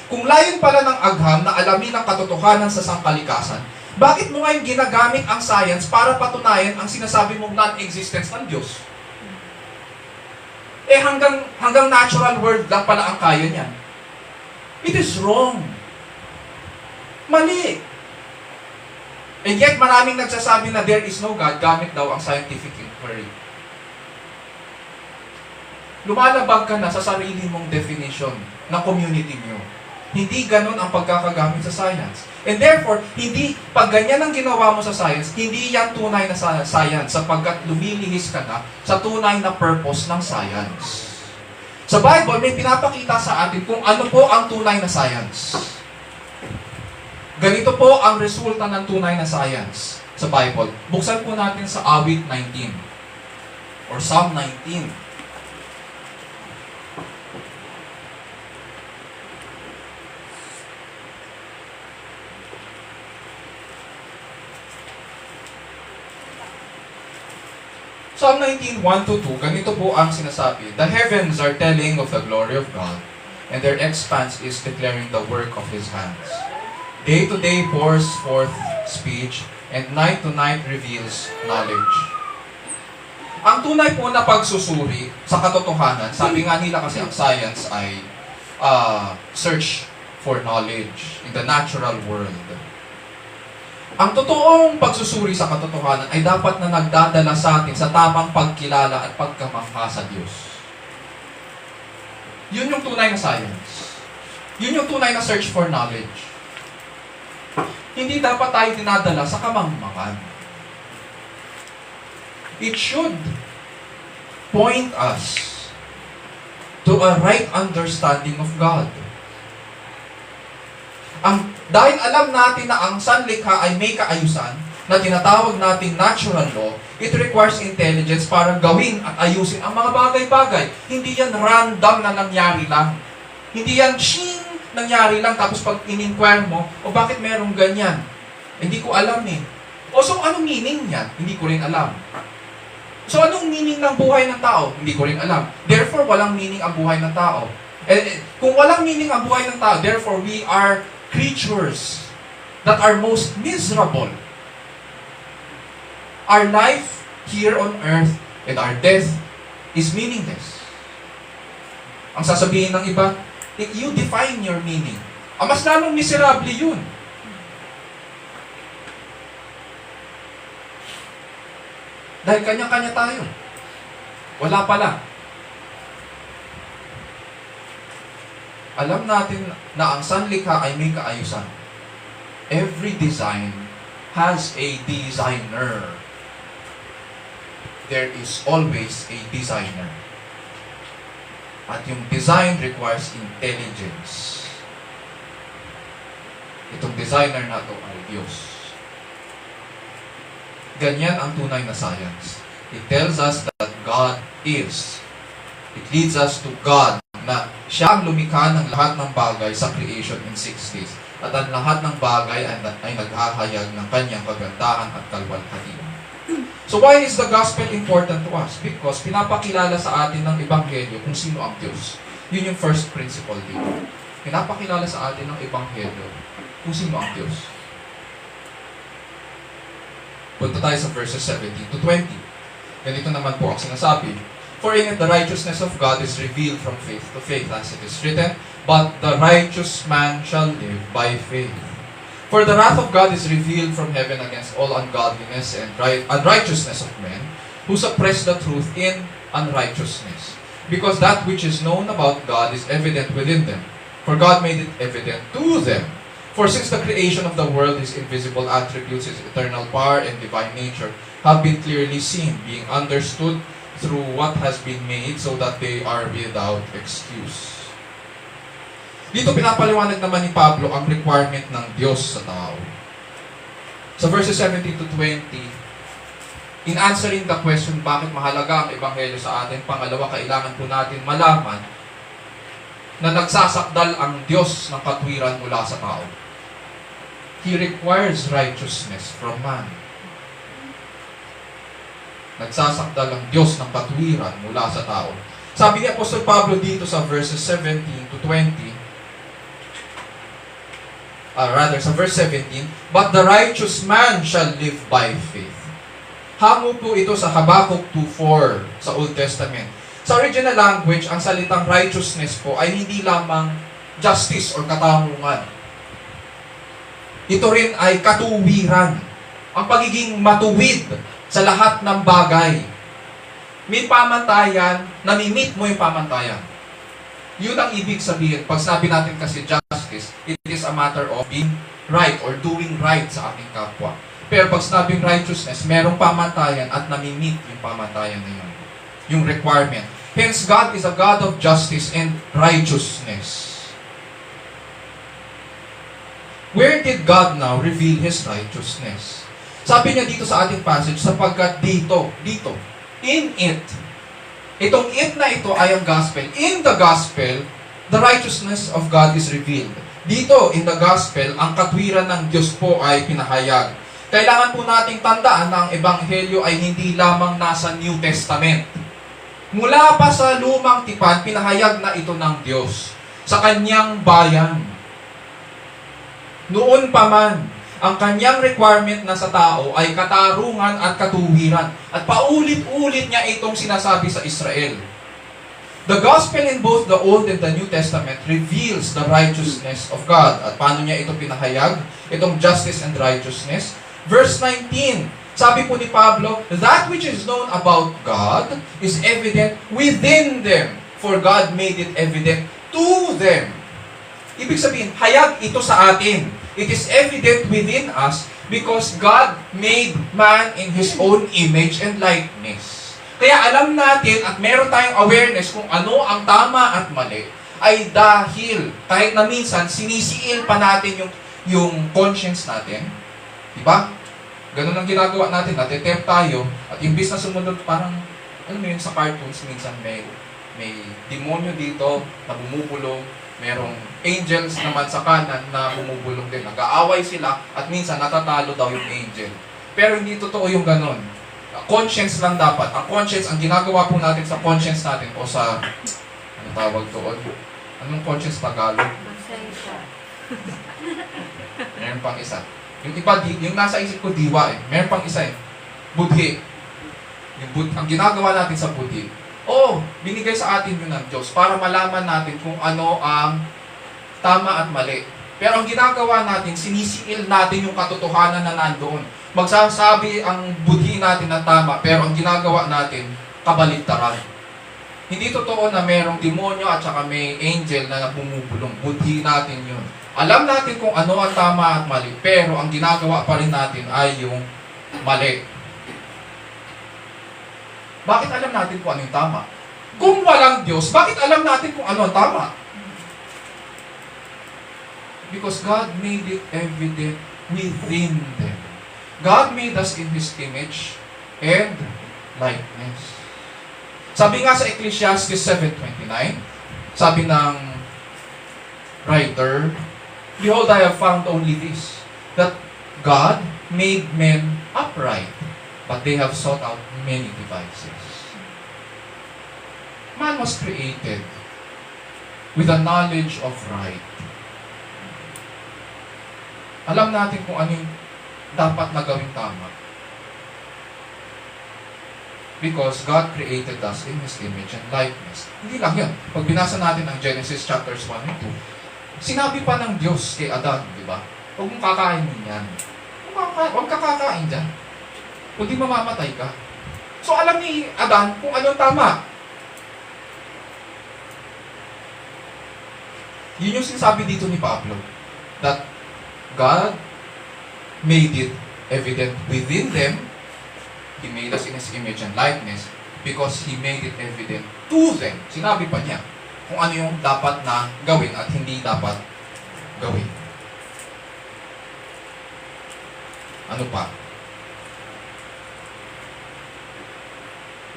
Kung layon pala ng agham na alamin ang katotohanan sa sangkalikasan, bakit mo ngayon ginagamit ang science para patunayan ang sinasabi mong non-existence ng Diyos? Hanggang natural world lang pala ang kaya niyan. It is wrong. Mali. And yet maraming nagsasabi na there is no God gamit daw ang scientific inquiry. Lumalabag ka na sa sarili mong definition ng community niyo. Hindi ganun ang pagkakagamit sa science. And therefore, pag ganyan ang ginawa mo sa science, hindi yan tunay na science sapagkat lumilihis ka na sa tunay na purpose ng science. Sa Bible, may pinapakita sa atin kung ano po ang tunay na science. Ganito po ang resulta ng tunay na science sa Bible. Buksan po natin sa Awit 19 or Psalm 19. Psalm 19, 1-2, ganito po ang sinasabi. The heavens are telling of the glory of God, and their expanse is declaring the work of His hands. Day to day pours forth speech, and night to night reveals knowledge. Ang tunay po na pagsusuri sa katotohanan, sabi nga nila kasi ang science ay search for knowledge in the natural world. Ang totoong pagsusuri sa katotohanan ay dapat na nagdadala sa atin sa tamang pagkilala at pagkamangha sa Diyos. Yun yung tunay na science. Yun yung tunay na search for knowledge. Hindi dapat tayo dinadala sa kamangmangan. It should point us to a right understanding of God. Dahil alam natin na ang sanlikha ay may kaayusan, na tinatawag nating natural law, it requires intelligence para gawin at ayusin ang mga bagay-bagay. Hindi yan random na nangyari lang. Hindi yan nangyari lang tapos pag in-inquire mo, o bakit merong ganyan? Hindi ko alam eh. O so anong meaning niyan? Hindi ko rin alam. So anong meaning ng buhay ng tao? Hindi ko rin alam. Therefore, walang meaning ang buhay ng tao. Kung walang meaning ang buhay ng tao, therefore we are creatures that are most miserable. Our life here on earth and our death is meaningless. Ang sasabihin ng iba, you define your meaning. Mas lalong miserable yun. Dahil kanya-kanya tayo. Wala pala. Alam natin na ang sanlikha ay may kaayusan. Every design has a designer. There is always a designer. At yung design requires intelligence. Itong designer na ito ay Diyos. Ganyan ang tunay na science. It tells us that God is. It leads us to God na siya ang lumikha ng lahat ng bagay sa creation in 6 days. At ang lahat ng bagay ay naghahayag ng kanyang kagandahan at kalwalhatian. So why is the gospel important to us? Because pinapakilala sa atin ng Ebanghelyo kung sino ang Diyos. Yun yung first principle dito. Pinapakilala sa atin ng Ebanghelyo kung sino ang Diyos. Punta tayo sa verses 17-20. Ganito naman po ang sinasabi. For in it the righteousness of God is revealed from faith to faith, as it is written, but the righteous man shall live by faith. For the wrath of God is revealed from heaven against all ungodliness and unrighteousness of men, who suppress the truth in unrighteousness. Because that which is known about God is evident within them, for God made it evident to them. For since the creation of the world, His invisible attributes, His eternal power and divine nature, have been clearly seen, being understood through what has been made, so that they are without excuse. Dito pinapaliwanag naman ni Pablo ang requirement ng Diyos sa tao. Sa verses 17-20, in answering the question, bakit mahalaga ang Ebanghelyo sa atin, pangalawa, kailangan po natin malaman na nagsasakdal ang Diyos ng katwiran mula sa tao. He requires righteousness from man. Nagsasakdal ang Diyos ng katwiran mula sa tao. Sabi ni Apostol Pablo dito sa verses 17-20, sa verse 17, but the righteous man shall live by faith. Hango po ito sa Habakkuk 2:4 sa Old Testament. Sa original language, ang salitang righteousness po ay hindi lamang justice or katangungan. Ito rin ay katuwiran. Ang pagiging matuwid sa lahat ng bagay. May pamantayan, nami-meet mo yung pamantayan. Yun ang ibig sabihin. Pag sabi natin kasi justice, it is a matter of being right or doing right sa ating kapwa. Pero pag sinabing righteousness, merong pamantayan at nami-meet yung pamantayan na yun. Yung requirement. Hence, God is a God of justice and righteousness. Where did God now reveal His righteousness? Sabi niya dito sa ating passage, sapagkat dito, in it. Itong it na ito ay ang gospel. In the gospel, the righteousness of God is revealed. Dito, in the gospel, ang katwiran ng Diyos po ay pinahayag. Kailangan po nating tandaan na ang Ebanghelyo ay hindi lamang nasa New Testament. Mula pa sa lumang tipan, pinahayag na ito ng Diyos sa kanyang bayan. Noon pa man, ang kanyang requirement na sa tao ay katarungan at katuwiran. At paulit-ulit niya itong sinasabi sa Israel. The gospel in both the Old and the New Testament reveals the righteousness of God. At paano niya ito pinahayag? Itong justice and righteousness. Verse 19, sabi po ni Pablo, that which is known about God is evident within them, for God made it evident to them. Ibig sabihin, hayag ito sa atin. It is evident within us because God made man in His own image and likeness. Kaya alam natin at meron tayong awareness kung ano ang tama at mali ay dahil kahit na minsan sinisiil pa natin yung conscience natin. Diba? Ganun ang ginagawa natin. Natitempt tayo at imbis na sumunod parang ano yun sa cartoons minsan may demonyo dito na bumubulong. Merong angels naman sa kanan na bumubulong din. Nag-aaway sila at minsan natatalo daw yung angel. Pero hindi totoo yung ganon. Conscience lang dapat. Ang conscience, ang ginagawa po natin sa conscience natin o sa, ano tawag doon? Anong conscience Tagalog? Meron pang isa. Yung iba, yung nasa isip ko diwa eh. Meron pang isa eh. Budhi. Ang ginagawa natin sa budhi, binigay sa atin yun ng Diyos para malaman natin kung ano ang tama at mali. Pero ang ginagawa natin, sinisiil natin yung katotohanan na nandoon. Magsasabi ang budhi natin na tama, pero ang ginagawa natin, kabaligtaran. Hindi totoo na merong demonyo at saka may angel na bumubulong. Budhi natin yun. Alam natin kung ano ang tama at mali, pero ang ginagawa pa rin natin ay yung mali. Bakit alam natin kung ano yung tama? Kung walang Diyos, bakit alam natin kung ano ang tama? Because God made it evident within them. God made us in His image and likeness. Sabi nga sa Ecclesiastes 7:29, sabi ng writer, behold, I have found only this, that God made men upright, but they have sought out many devices. Man was created with a knowledge of right. Alam natin kung ano yung dapat na gawing tama. Because God created us in His image and likeness. Hindi lang yan. Pag binasa natin ang Genesis chapters 1 and 2, sinabi pa ng Diyos kay Adan, di ba? Huwag mong kakainin yan. Huwag ka kakain dyan. Kundi mamamatay ka. So alam ni Adan kung anong tama. Yun yung sinasabi dito ni Pablo. That God made it evident within them. He made us in His image and likeness because He made it evident to them. Sinabi pa niya kung ano yung dapat na gawin at hindi dapat gawin. Ano pa?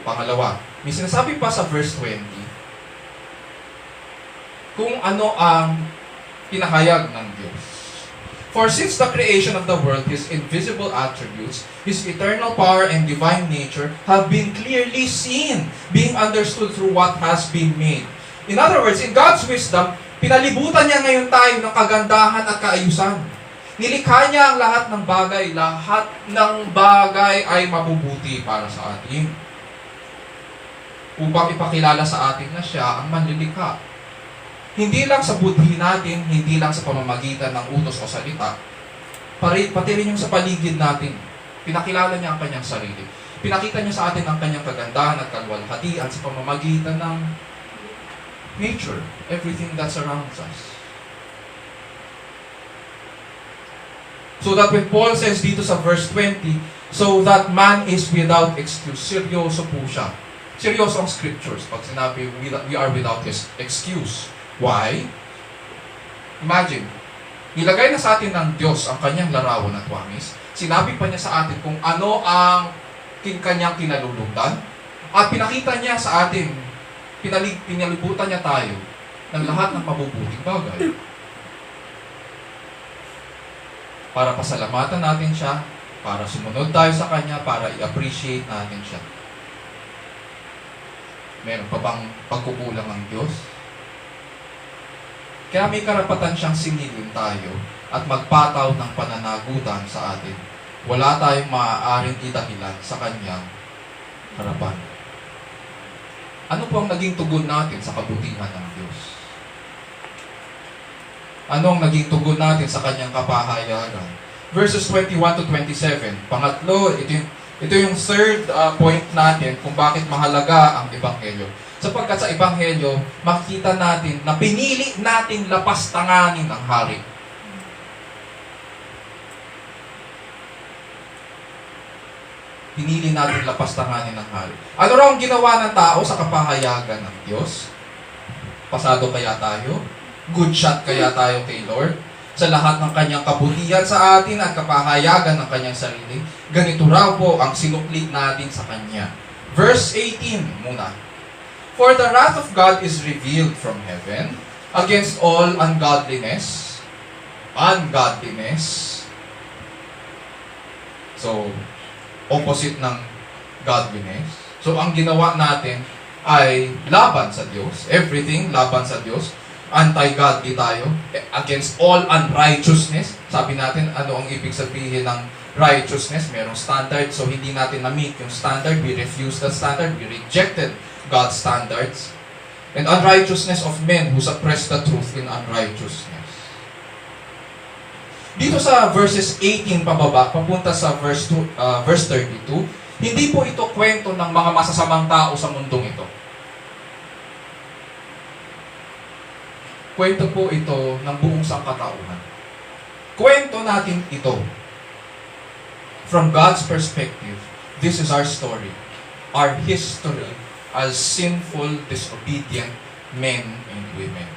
Pangalawa, may sinasabi pa sa verse 20 kung ano ang pinahayag ng Diyos. For since the creation of the world, His invisible attributes, His eternal power and divine nature have been clearly seen, being understood through what has been made. In other words, in God's wisdom, pinalibutan niya ngayon tayo ng kagandahan at kaayusan. Nilikha niya ang lahat ng bagay ay mabubuti para sa atin. Upang ipakilala sa atin na siya ang manlilikha. Hindi lang sa budhi natin, hindi lang sa pamamagitan ng utos o salita, pati rin yung sa paligid natin. Pinakilala niya ang kanyang sarili. Pinakita niya sa atin ang kanyang kagandahan at kalwalhatian sa pamamagitan ng nature, everything that surrounds us. So that when Paul says dito sa verse 20, so that man is without excuse, seryoso po siya. Seryoso ang scriptures pag sinabi we are without his excuse. Why? Imagine, nilagay na sa atin ng Diyos ang kanyang larawan at wangis. Sinabi pa niya sa atin kung ano ang kanyang kinalulugdan. At pinakita niya sa atin, pinalibutan niya tayo ng lahat ng mabubuting bagay. Para pasalamatan natin siya para sumunod tayo sa Kanya, para i-appreciate natin siya. Meron pa bang pagkukulang ang Diyos? Kaya may karapatan siyang singilin tayo at magpataw ng pananagutan sa atin. Wala tayong maaaring idahilan sa Kanyang harapan. Ano po ang naging tugon natin sa kabutihan ng Diyos? Ano ang naging tugon natin sa Kanyang kapahayagan? Verses 21 to 27. Pangatlo, ito yung third point natin kung bakit mahalaga ang Ebanghelyo. Sapagkat sa Ebanghelyo, makikita natin na pinili nating lapastanganin ang hari. Pinili natin lapastanganin ang hari. Ano raw ang ginawa ng tao sa kapahayagan ng Diyos? Pasado kaya tayo? Good shot kaya tayo kay Lord? Sa lahat ng kanyang kabutihan sa atin at kapahayagan ng kanyang sarili, ganito raw po ang sinuklit natin sa kanya. Verse 18 muna. For the wrath of God is revealed from heaven against all ungodliness. Ungodliness. So, opposite ng godliness. So, ang ginawa natin ay laban sa Diyos. Everything laban sa Diyos. Anti-godly tayo, against all unrighteousness. Sabi natin, ano ang ibig sabihin ng righteousness? Merong standard, so hindi natin na-meet yung standard. We refused that standard. We rejected God's standards. And unrighteousness of men who suppress the truth in unrighteousness. Dito sa verses 18 pababa, papunta sa verse 32, hindi po ito kwento ng mga masasamang tao sa mundong ito. Kwento po ito ng buong sangkatauhan. Kwento natin ito. From God's perspective, this is our story. Our history as sinful, disobedient men and women.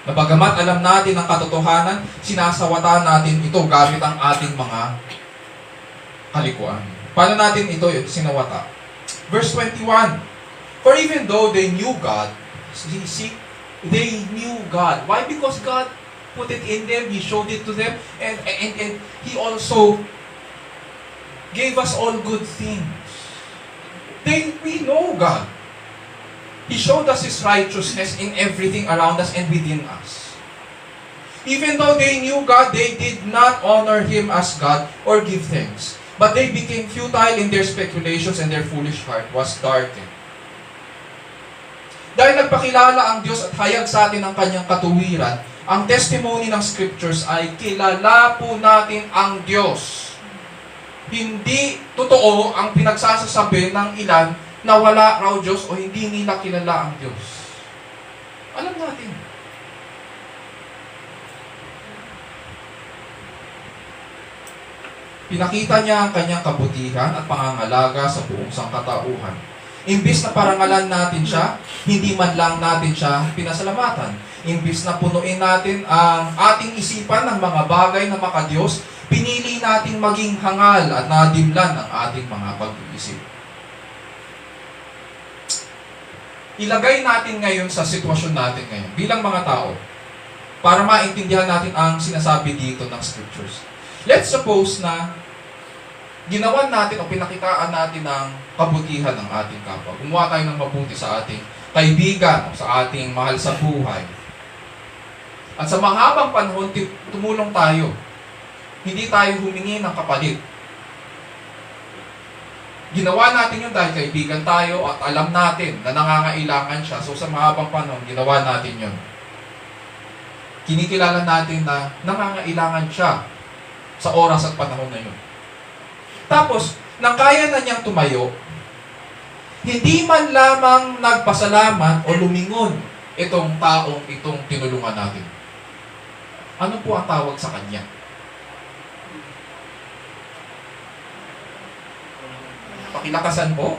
Na bagamat alam natin ang katotohanan, sinasawata natin ito gamit ang ating mga kalikuan. Paano natin ito sinawata? Verse 21. For even though they knew God, they knew God. Why? Because God put it in them, He showed it to them, and He also gave us all good things. We know God. He showed us His righteousness in everything around us and within us. Even though they knew God, they did not honor Him as God or give thanks. But they became futile in their speculations and their foolish heart was darkened. Dahil nagpakilala ang Diyos at hayag sa atin ang Kanyang katuwiran, ang testimony ng Scriptures ay kilala po natin ang Diyos. Hindi totoo ang pinagsasasabi ng ilan na wala raw Diyos o hindi nila kilala ang Diyos. Alam natin. Pinakita niya ang Kanyang kabutihan at pangangalaga sa buong sangkatauhan. Imbis na parangalan natin siya, hindi man lang natin siya pinasalamatan. Imbis na punuin natin ang ating isipan ng mga bagay na makadiyos, pinili natin maging hangal at nadimlan ang ating mga pag-iisip. Ilagay natin ngayon sa sitwasyon natin ngayon, bilang mga tao, para maintindihan natin ang sinasabi dito ng Scriptures. Let's suppose na ginawan natin o pinakitaan natin ng kabutihan ng ating kapwa. Gumawa tayo ng mabuti sa ating kaibigan o sa ating mahal sa buhay. At sa mahabang panahon, tumulong tayo. Hindi tayo humingi ng kapalit. Ginawa natin yun dahil kaibigan tayo at alam natin na nangangailangan siya. So sa mahabang panahon, ginawa natin yun. Kinikilala natin na nangangailangan siya sa oras at panahon na yun. Tapos, nang kaya na niyang tumayo, hindi man lamang nagpasalamat o lumingon itong taong itong tinulungan natin. Ano po ang tawag sa kanya? Pakilakasan po?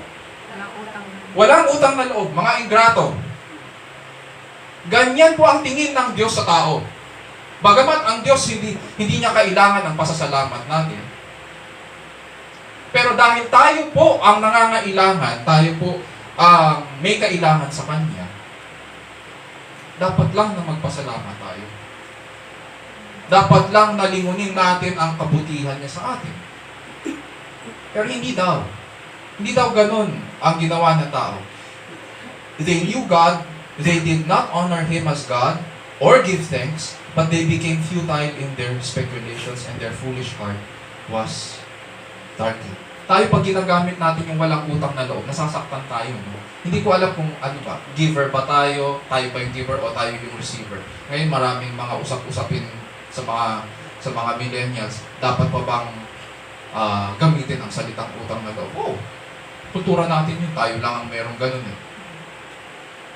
Walang utang na loob, mga ingrato. Ganyan po ang tingin ng Diyos sa tao. Bagamat ang Diyos hindi niya kailangan ng pasasalamat natin. Pero dahil tayo po ang nangangailangan, tayo po may kailangan sa Kanya, dapat lang na magpasalamat tayo. Dapat lang nalingunin natin ang kabutihan niya sa atin. Pero hindi daw. Hindi daw ganun ang ginawa ng tao. They knew God, they did not honor Him as God or give thanks, but they became futile in their speculations and their foolish heart was darkened. Tayo pag ginagamit natin yung walang utang na loob, nasasaktan tayo. No? Hindi ko alam kung ano ba, giver ba tayo ba yung giver o tayo yung receiver. Ngayon maraming mga usap-usapin sa mga millennials, dapat pa bang gamitin ang salitang utang na loob? Oh, kultura natin yun, tayo lang ang merong ganun eh.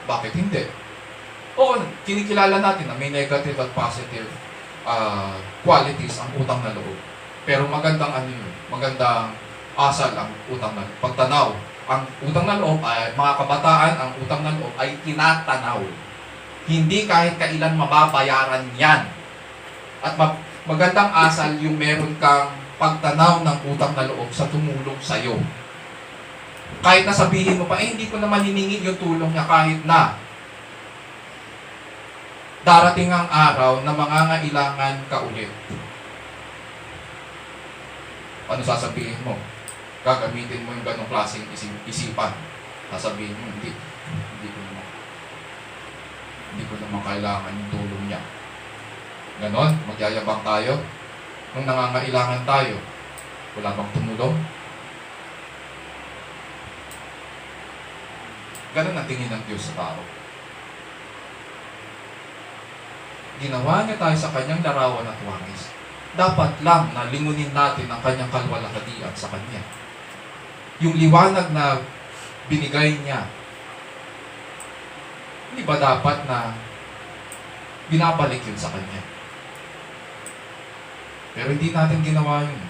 Bakit hindi? Oo, kinikilala natin na may negative at positive qualities ang utang na loob. Pero magandang ano yun, magandang asal ang utang na loob. Pagtanaw, ang utang na loob ay, mga kabataan, ang utang na loob ay tinatanaw. Hindi kahit kailan mababayaran yan. At magandang asal yung meron kang pagtanaw ng utang na loob sa tumulong sa'yo. Kahit na sabihin mo pa, hindi ko naman hiningi yung tulong niya kahit na darating ang araw na mangangailangan ka ulit. Ano sasabihin mo? Gagamitin mo yung ganong klaseng isipan. Sasabihin mo, hindi ko naman kailangan yung tulong niya. Ganon, magyayabang tayo. Nung nangangailangan tayo, wala bang tumulong? Ganon ang tingin ng Diyos sa tao. Ginawa niya tayo sa kanyang larawan at wangis. Dapat lang na lingunin natin ang kanyang kalwalhatian sa kanya. Yung liwanag na binigay niya, hindi ba dapat na binabalik yun sa kanya? Pero hindi natin ginawa yun.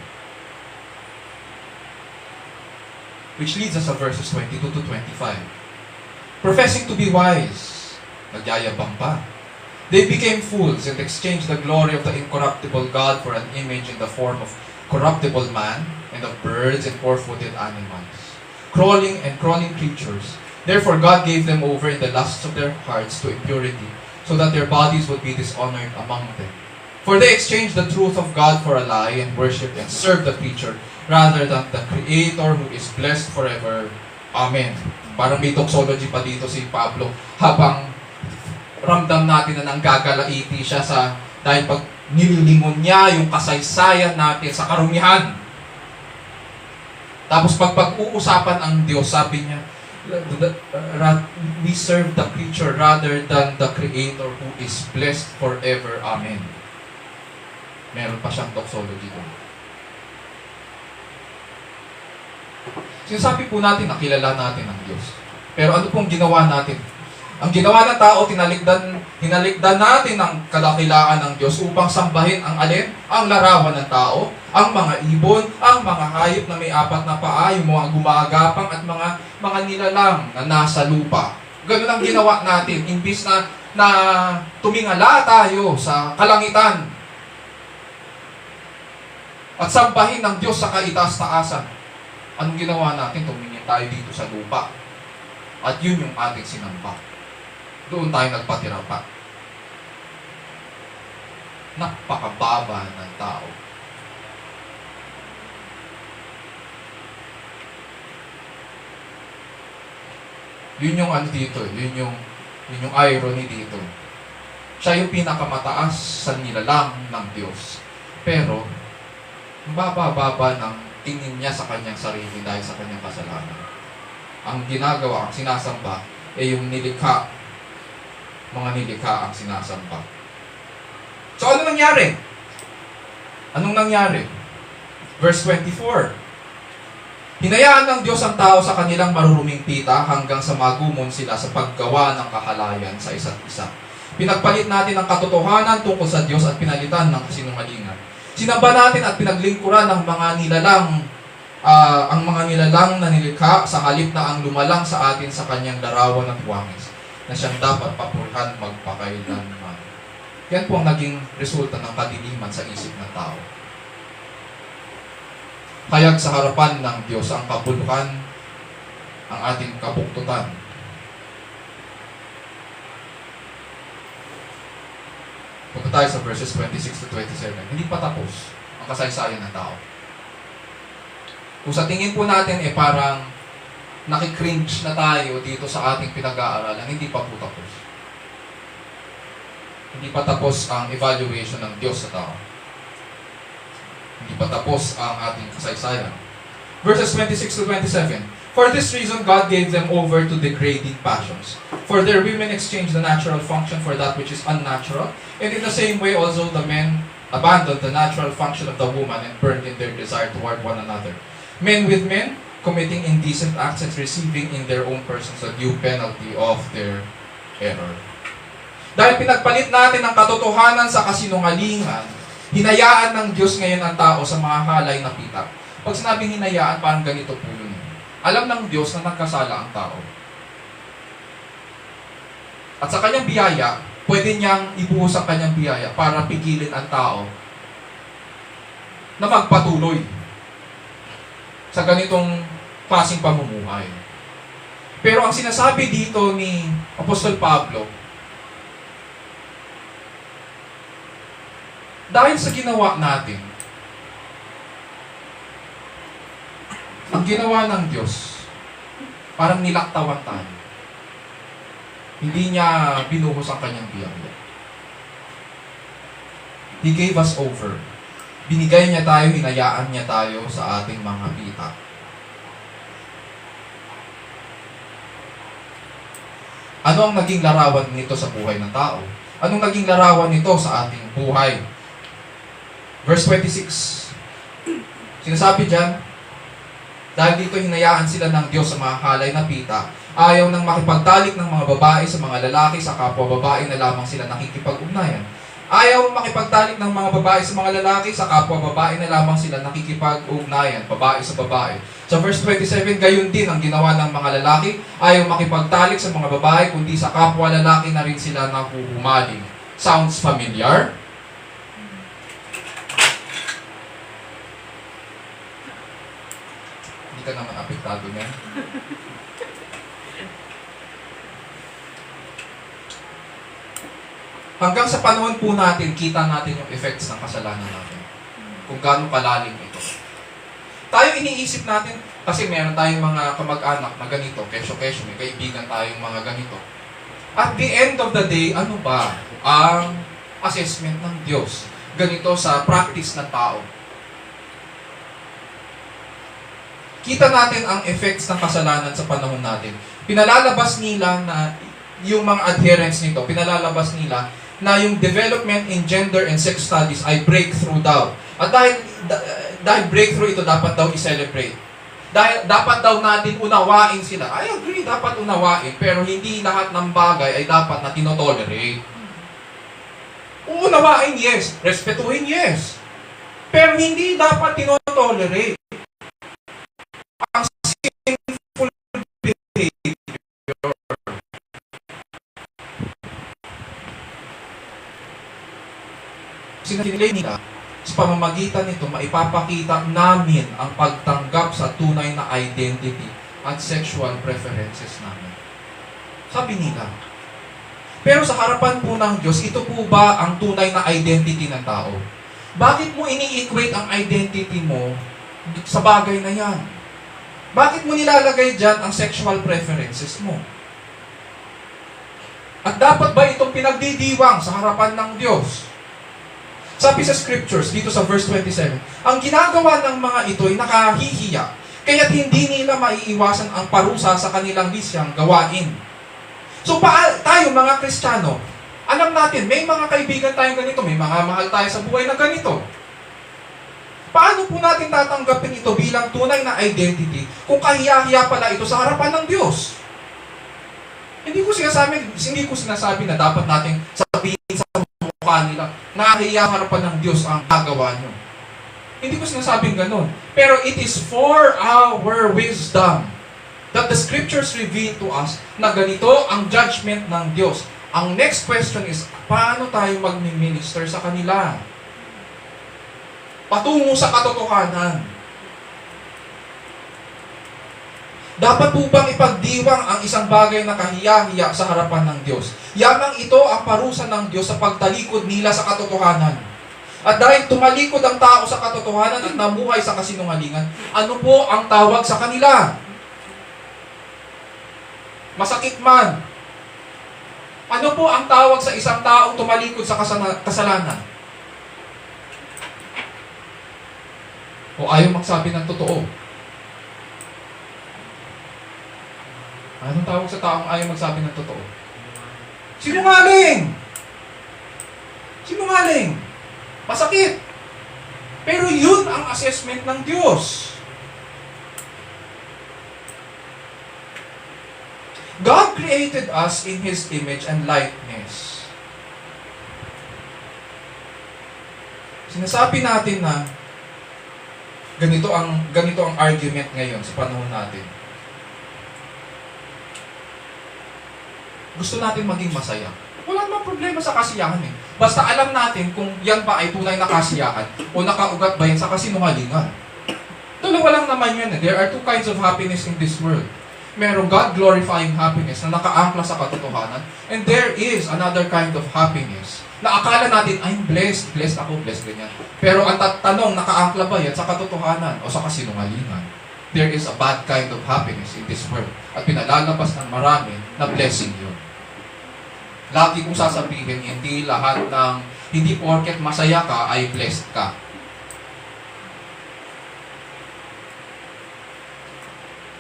Which leads us to verses 22 to 25. Professing to be wise, nagyayabang pa. They became fools and exchanged the glory of the incorruptible God for an image in the form of corruptible man and of birds and four-footed animals, crawling and crawling creatures. Therefore God gave them over in the lusts of their hearts to impurity, so that their bodies would be dishonored among them. For they exchanged the truth of God for a lie and worshipped and served the creature rather than the Creator who is blessed forever. Amen. Parang may doxology pa dito si Pablo habang ramdam natin na nanggagalaiti siya dahil pag nililingon niya yung kasaysayan natin sa karumihan. Tapos pag-uusapan ang Diyos, sabi niya, we serve the creature rather than the Creator who is blessed forever. Amen. Meron pa siyang doxology doon. Sinasabi po natin na kilala natin ang Diyos. Pero ano pong ginawa natin? Ang ginawa ng tao, hinalikdan natin ang kadakilaan ng Diyos upang sambahin ang alin? Ang larawan ng tao, ang mga ibon, ang mga hayop na may apat na paa, yung mga gumagapang at mga nilalang na nasa lupa. Ganun ang ginawa natin. Imbis na tumingala tayo sa kalangitan at sambahin ng Diyos sa kaitaas-taasan. Anong ginawa natin? Tumingin tayo dito sa lupa. At yun yung ating sinamba. Doon tayo nagpatira pa. Napakababa ng tao. Yun yung ano dito, yun yung irony dito. Siya yung pinakamataas sa nilalang ng Diyos. Pero, baba-baba ng tingin niya sa kanyang sarili dahil sa kanyang kasalanan. Ang ginagawa, ang sinasamba, ay yung nilikha. Mga nilikha ang sinasamba. So, ano nangyari? Anong nangyari? Verse 24. Hinayaan ng Diyos ang tao sa kanilang maruruming pita hanggang sa magumon sila sa paggawa ng kahalayan sa isa't isa. Pinagpalit natin ang katotohanan tungkol sa Diyos at pinalitan ng kasinungalingan. Sinamba natin at pinaglingkuran ng mga nilalang, ang mga nilalang na nilikha sa halip na ang lumalang sa atin sa kanyang larawan at wangis, na siyang dapat papurihan magpakailanman. Yan po ang naging resulta ng kadiliman sa isip ng tao. Kayag sa harapan ng Diyos ang kabuluhan, ang ating kabuktutan. Punta tayo sa verses 26 to 27. Hindi pa tapos ang kasaysayan ng tao. Kung sa tingin po natin parang nakikringe na tayo dito sa ating pinag-aaralan, hindi pa po tapos. Hindi pa tapos ang evaluation ng Diyos sa tao. Hindi pa tapos ang ating kasaysayan. Verses 26 to 27. For this reason, God gave them over to degrading passions. For their women exchanged the natural function for that which is unnatural. And in the same way also the men abandoned the natural function of the woman and burned in their desire toward one another. Men with men, committing indecent acts and receiving in their own persons the due penalty of their error. Dahil pinagpalit natin ang katotohanan sa kasinungalingan, hinayaan ng Diyos ngayon ang tao sa mga halay na pitak. Pag sinabing hinayaan, parang ganito po yun. Alam ng Diyos na nagkasala ang tao. At sa kanyang biyaya, pwede niyang ibuhos ang kanyang biyaya para pigilin ang tao na magpatuloy sa ganitong klaseng pamumuhay. Pero ang sinasabi dito ni Apostol Pablo, dahil sa ginawa natin, ang ginawa ng Diyos, parang nilaktawan tayo. Hindi niya binuhos ang kanyang biyaya. He gave us over. Binigay niya tayo, hinayaan niya tayo sa ating mga pitak. Ano ang naging larawan nito sa buhay ng tao? Anong naging larawan nito sa ating buhay? Verse 26. Sinasabi dyan, dahil dito hinayaan sila ng Diyos sa mga halay na pita, ayaw nang makipagtalik ng mga babae sa mga lalaki sa kapwa babae na lamang sila nakikipag-ugnayan. Ayaw makipagtalik ng mga babae sa mga lalaki sa kapwa babae na lamang sila nakikipag-ugnayan, babae sa babae. Sa verse 27, gayon din ang ginawa ng mga lalaki, ayaw makipagtalik sa mga babae, kundi sa kapwa lalaki na rin sila nahuhumaling. Sounds familiar? Hindi ka naman apektado niyan. Hanggang sa panahon po natin, kita natin yung effects ng kasalanan natin. Kung gaano kalalim ito. Tayo iniisip natin, kasi meron tayong mga kamag-anak na ganito, kesyo-kesyo, may kaibigan tayong mga ganito. At the end of the day, ano ba ang assessment ng Diyos? Ganito sa practice ng tao. Kita natin ang effects ng kasalanan sa panahon natin. Pinalalabas nila na yung mga adherents nito, pinalalabas nila na yung development in gender and sex studies ay breakthrough daw. At dahil breakthrough ito, dapat daw i-celebrate. Dahil dapat daw natin unawain sila. I agree, dapat unawain. Pero hindi lahat ng bagay ay dapat na tinotolerate. Uunawain, yes. Respetuhin, yes. Pero hindi dapat tinotolerate. Ang sinful behavior. Sinilay nila, sa pamamagitan nito, maipapakita namin ang pagtanggap sa tunay na identity at sexual preferences namin. Sabi nila. Pero sa harapan po ng Diyos, ito po ba ang tunay na identity ng tao? Bakit mo ini-equate ang identity mo sa bagay na yan? Bakit mo nilalagay dyan ang sexual preferences mo? At dapat ba itong pinagdidiwang sa harapan ng Diyos? Sabi sa scriptures, dito sa verse 27, ang ginagawa ng mga ito ay nakahihiya, kaya't hindi nila maiiwasan ang parusa sa kanilang lisyang gawain. So tayo mga Kristiyano, alam natin, may mga kaibigan tayong ganito, may mga mahal tayo sa buhay na ganito. Paano po natin tatanggapin ito bilang tunay na identity kung kahiya-hiya pala ito sa harapan ng Diyos? Hindi ko sinasabi na dapat natin sabihin sa mukha nila, nakahiya harapan ng Diyos ang gagawa nyo. Hindi ko sinasabing ganun. Pero it is for our wisdom that the scriptures reveal to us na ganito ang judgment ng Diyos. Ang next question is, paano tayo mag-minister sa kanila? Patungo sa katotohanan. Dapat po bang ipagdiwang ang isang bagay na kahiya-hiya sa harapan ng Diyos? Yamang ito ang parusa ng Diyos sa pagtalikod nila sa katotohanan. At dahil tumalikod ang tao sa katotohanan at namuhay sa kasinungalingan, ano po ang tawag sa kanila? Masakit man. Ano po ang tawag sa isang taong tumalikod sa kasalanan? O ayaw magsabi ng totoo? Anong tawag sa taong ayaw magsabi ng totoo? Sinungaling! Sinungaling! Masakit! Pero yun ang assessment ng Diyos. God created us in His image and likeness. Sinasabi natin na ganito ang argument ngayon sa panahon natin. Gusto natin maging masaya. Wala namang problema sa kasiyahan eh. Basta alam natin kung yan ba ay tunay na kasiyahan o nakaugat ba yan sa kasinungalingan. Dalawa lang naman yun eh. There are two kinds of happiness in this world. Merong God-glorifying happiness na nakaangkla sa katotohanan. And there is another kind of happiness na akala natin, I'm blessed, blessed ako, blessed ganyan. Pero ang tanong, nakaangkla ba yan sa katotohanan o sa kasinungalingan? There is a bad kind of happiness in this world. At pinalalabas ng marami na blessing yun. Lagi kong sasabihin, hindi porket masaya ka ay blessed ka.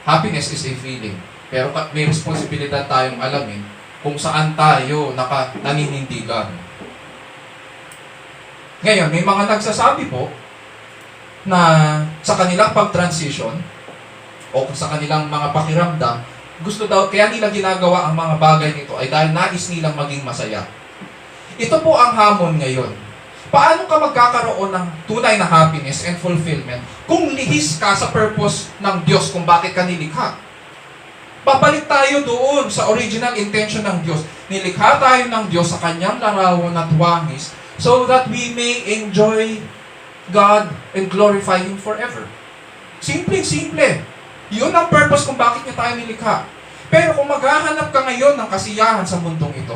Happiness is a feeling. Pero may responsibilidad tayong alamin kung saan tayo naninindigan. Ngayon, may mga nagsasabi po na sa kanilang pag-transition o sa kanilang mga pakiramdam, gusto daw, kaya nila ginagawa ang mga bagay nito ay dahil nais nilang maging masaya. Ito po ang hamon ngayon. Paano ka magkakaroon ng tunay na happiness and fulfillment kung lihis ka sa purpose ng Diyos kung bakit ka nilikha? Babalik tayo doon sa original intention ng Diyos. Nilikha tayo ng Diyos sa kanyang larawan at wangis so that we may enjoy God and glorify Him forever. Simple-simple. Yun ang purpose kung bakit niya tayo nilikha. Pero kung maghahanap ka ngayon ng kasiyahan sa mundong ito,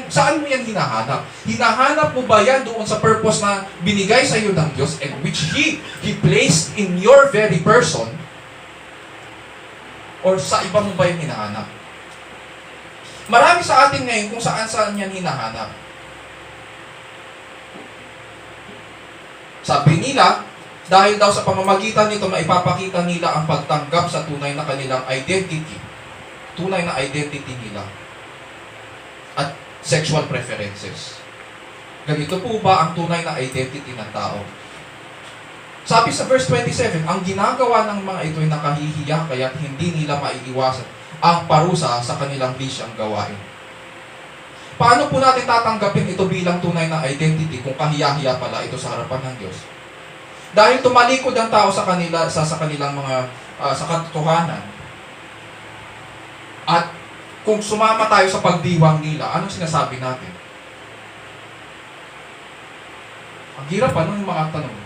saan mo yan hinahanap? Hinahanap mo ba yan doon sa purpose na binigay sa iyo ng Diyos and which He placed in your very person? Or sa iba mo ba yung hinahanap? Marami sa atin ngayon kung saan yan hinahanap. Sabi nila, dahil daw sa pamamagitan nito, maipapakita nila ang pagtanggap sa tunay na kanilang identity. Tunay na identity nila. At sexual preferences. Ganito po ba ang tunay na identity ng tao? Sabi sa verse 27, ang ginagawa ng mga ito ay nakahihiya kaya't hindi nila maiiwasan ang parusa sa kanilang lisyang gawain. Paano po natin tatanggapin ito bilang tunay na identity kung kahiya-hiya pala ito sa harapan ng Diyos? Dahil tumalikod ang tao sa kanilang mga sa katotohanan. At kung sumama tayo sa pagdiwang nila, anong sinasabi natin? Ang hirap yung mga tanong.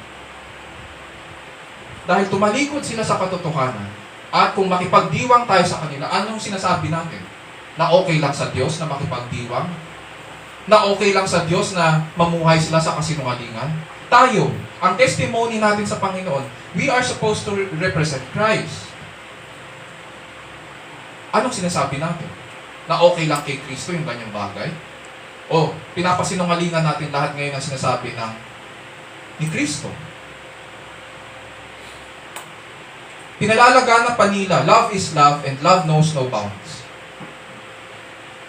Dahil tumalikod sila sa katotohanan, at kung makipagdiwang tayo sa kanila, anong sinasabi natin? Na okay lang sa Diyos na makipagdiwang? Na okay lang sa Diyos na mamuhay sila sa kasinungalingan? Tayo, ang testimony natin sa Panginoon, we are supposed to represent Christ. Anong sinasabi natin? Na okay lang kay Kristo yung ganyang bagay? O, pinapasinungalingan natin lahat ngayon ang sinasabi ni Kristo. Pinalalagana pa nila, love is love and love knows no bounds.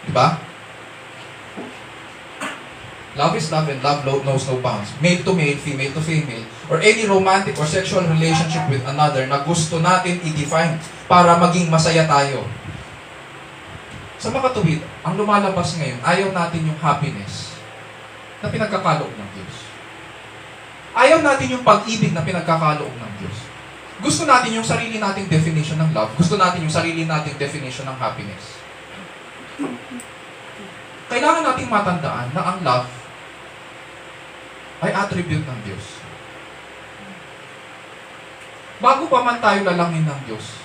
Diba? Love is love and love knows no bounds. Male to male, female to female, or any romantic or sexual relationship with another na gusto natin i-define para maging masaya tayo. Sa makatuwid, ang lumalabas ngayon, ayaw natin yung happiness na pinagkakaloob ng Diyos. Ayaw natin yung pag-ibig na pinagkakaloob ng Diyos. Gusto natin yung sarili nating definition ng love. Gusto natin yung sarili nating definition ng happiness. Kailangan nating matandaan na ang love ay attribute ng Diyos. Bago pa man tayo lalangin ng Diyos,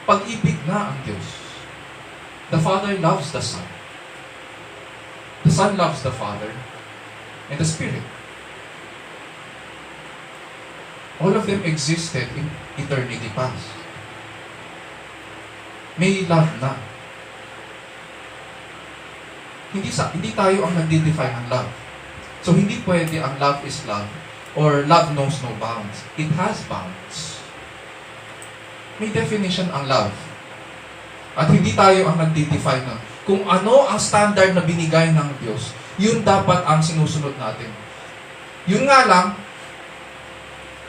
pag-ibig na ang Diyos. The Father loves the Son. Son loves the Father, and the Spirit. All of them existed in eternity past. May love na. Hindi tayo ang nagde-define ng love. So hindi pwede ang love is love or love knows no bounds. It has bounds. May definition ang love. At hindi tayo ang nagde-define ng kung ano ang standard na binigay ng Diyos, yun dapat ang sinusunod natin. Yun nga lang,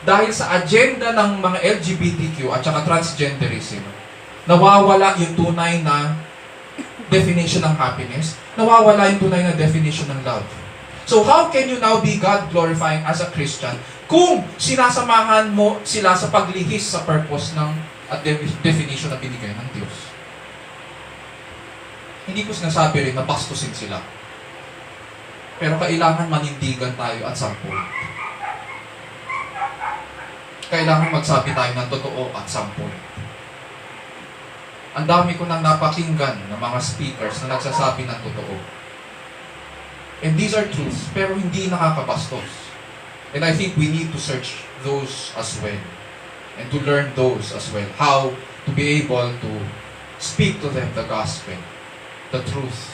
dahil sa agenda ng mga LGBTQ at saka transgenderism, nawawala yung tunay na definition ng happiness, nawawala yung tunay na definition ng love. So how can you now be God-glorifying as a Christian kung sinasamahan mo sila sa paglihis sa purpose ng at definition na binigay ng Diyos? Hindi ko sinasabi rin na bastusin sila. Pero kailangan manindigan tayo at some point. Kailangan magsabi tayo ng totoo at some point. Ang dami ko nang napakinggan ng mga speakers na nagsasabi ng totoo. And these are truths, pero hindi nakakabastos. And I think we need to search those as well. And to learn those as well. How to be able to speak to them the gospel. The truth.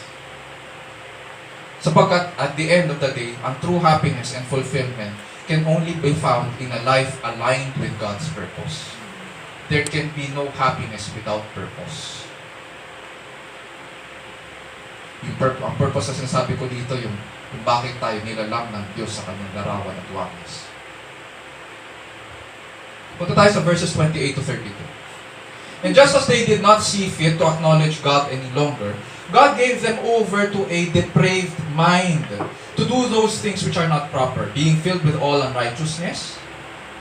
Sapagkat at the end of the day, ang true happiness and fulfillment can only be found in a life aligned with God's purpose. There can be no happiness without purpose. Ang purpose na sinasabi ko dito, yung bakit tayo nilalang ng Diyos sa kanyang larawan at wangis. Punta tayo sa verses 28 to 32. And just as they did not see fit to acknowledge God any longer, God gave them over to a depraved mind to do those things which are not proper, being filled with all unrighteousness,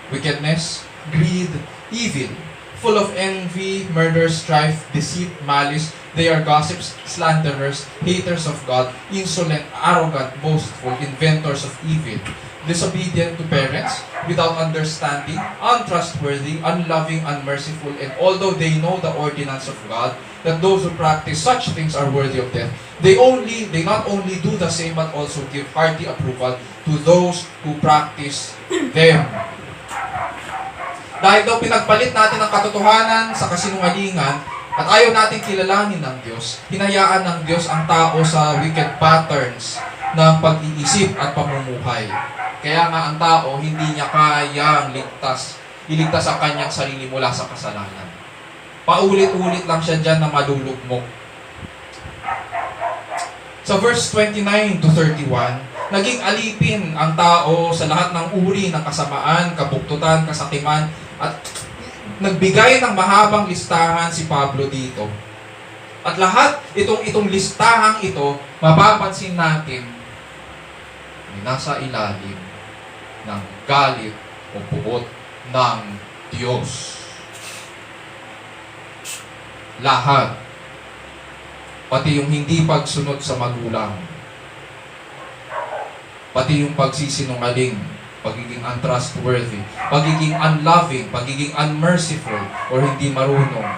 wickedness, greed, evil, full of envy, murder, strife, deceit, malice. They are gossips, slanderers, haters of God, insolent, arrogant, boastful, inventors of evil, disobedient to parents, without understanding, untrustworthy, unloving, unmerciful, and although they know the ordinance of God, that those who practice such things are worthy of death, they not only do the same but also give hearty approval to those who practice them. Dahil daw pinagpalit natin ang katotohanan sa kasinungalingan at ayaw natin kilalanin ng Diyos, hinayaan ng Diyos ang tao sa wicked patterns ng pag-iisip at pamumuhay. Kaya nga ang tao hindi niya kayang iligtas ang kanyang sarili mula sa kasalanan. Paulit-ulit lang siya dyan na malulugmok. Sa verse 29 to 31, naging alipin ang tao sa lahat ng uri ng kasamaan, kabuktutan, kasakiman, at nagbigay ng mahabang listahan si Pablo dito. At lahat itong listahang ito, mapapansin natin, ay nasa ilalim ng galit o puot ng Diyos. Lahat. Pati yung hindi pagsunod sa magulang. Pati yung pagsisinungaling, pagiging untrustworthy, pagiging unloving, pagiging unmerciful, or hindi marunong.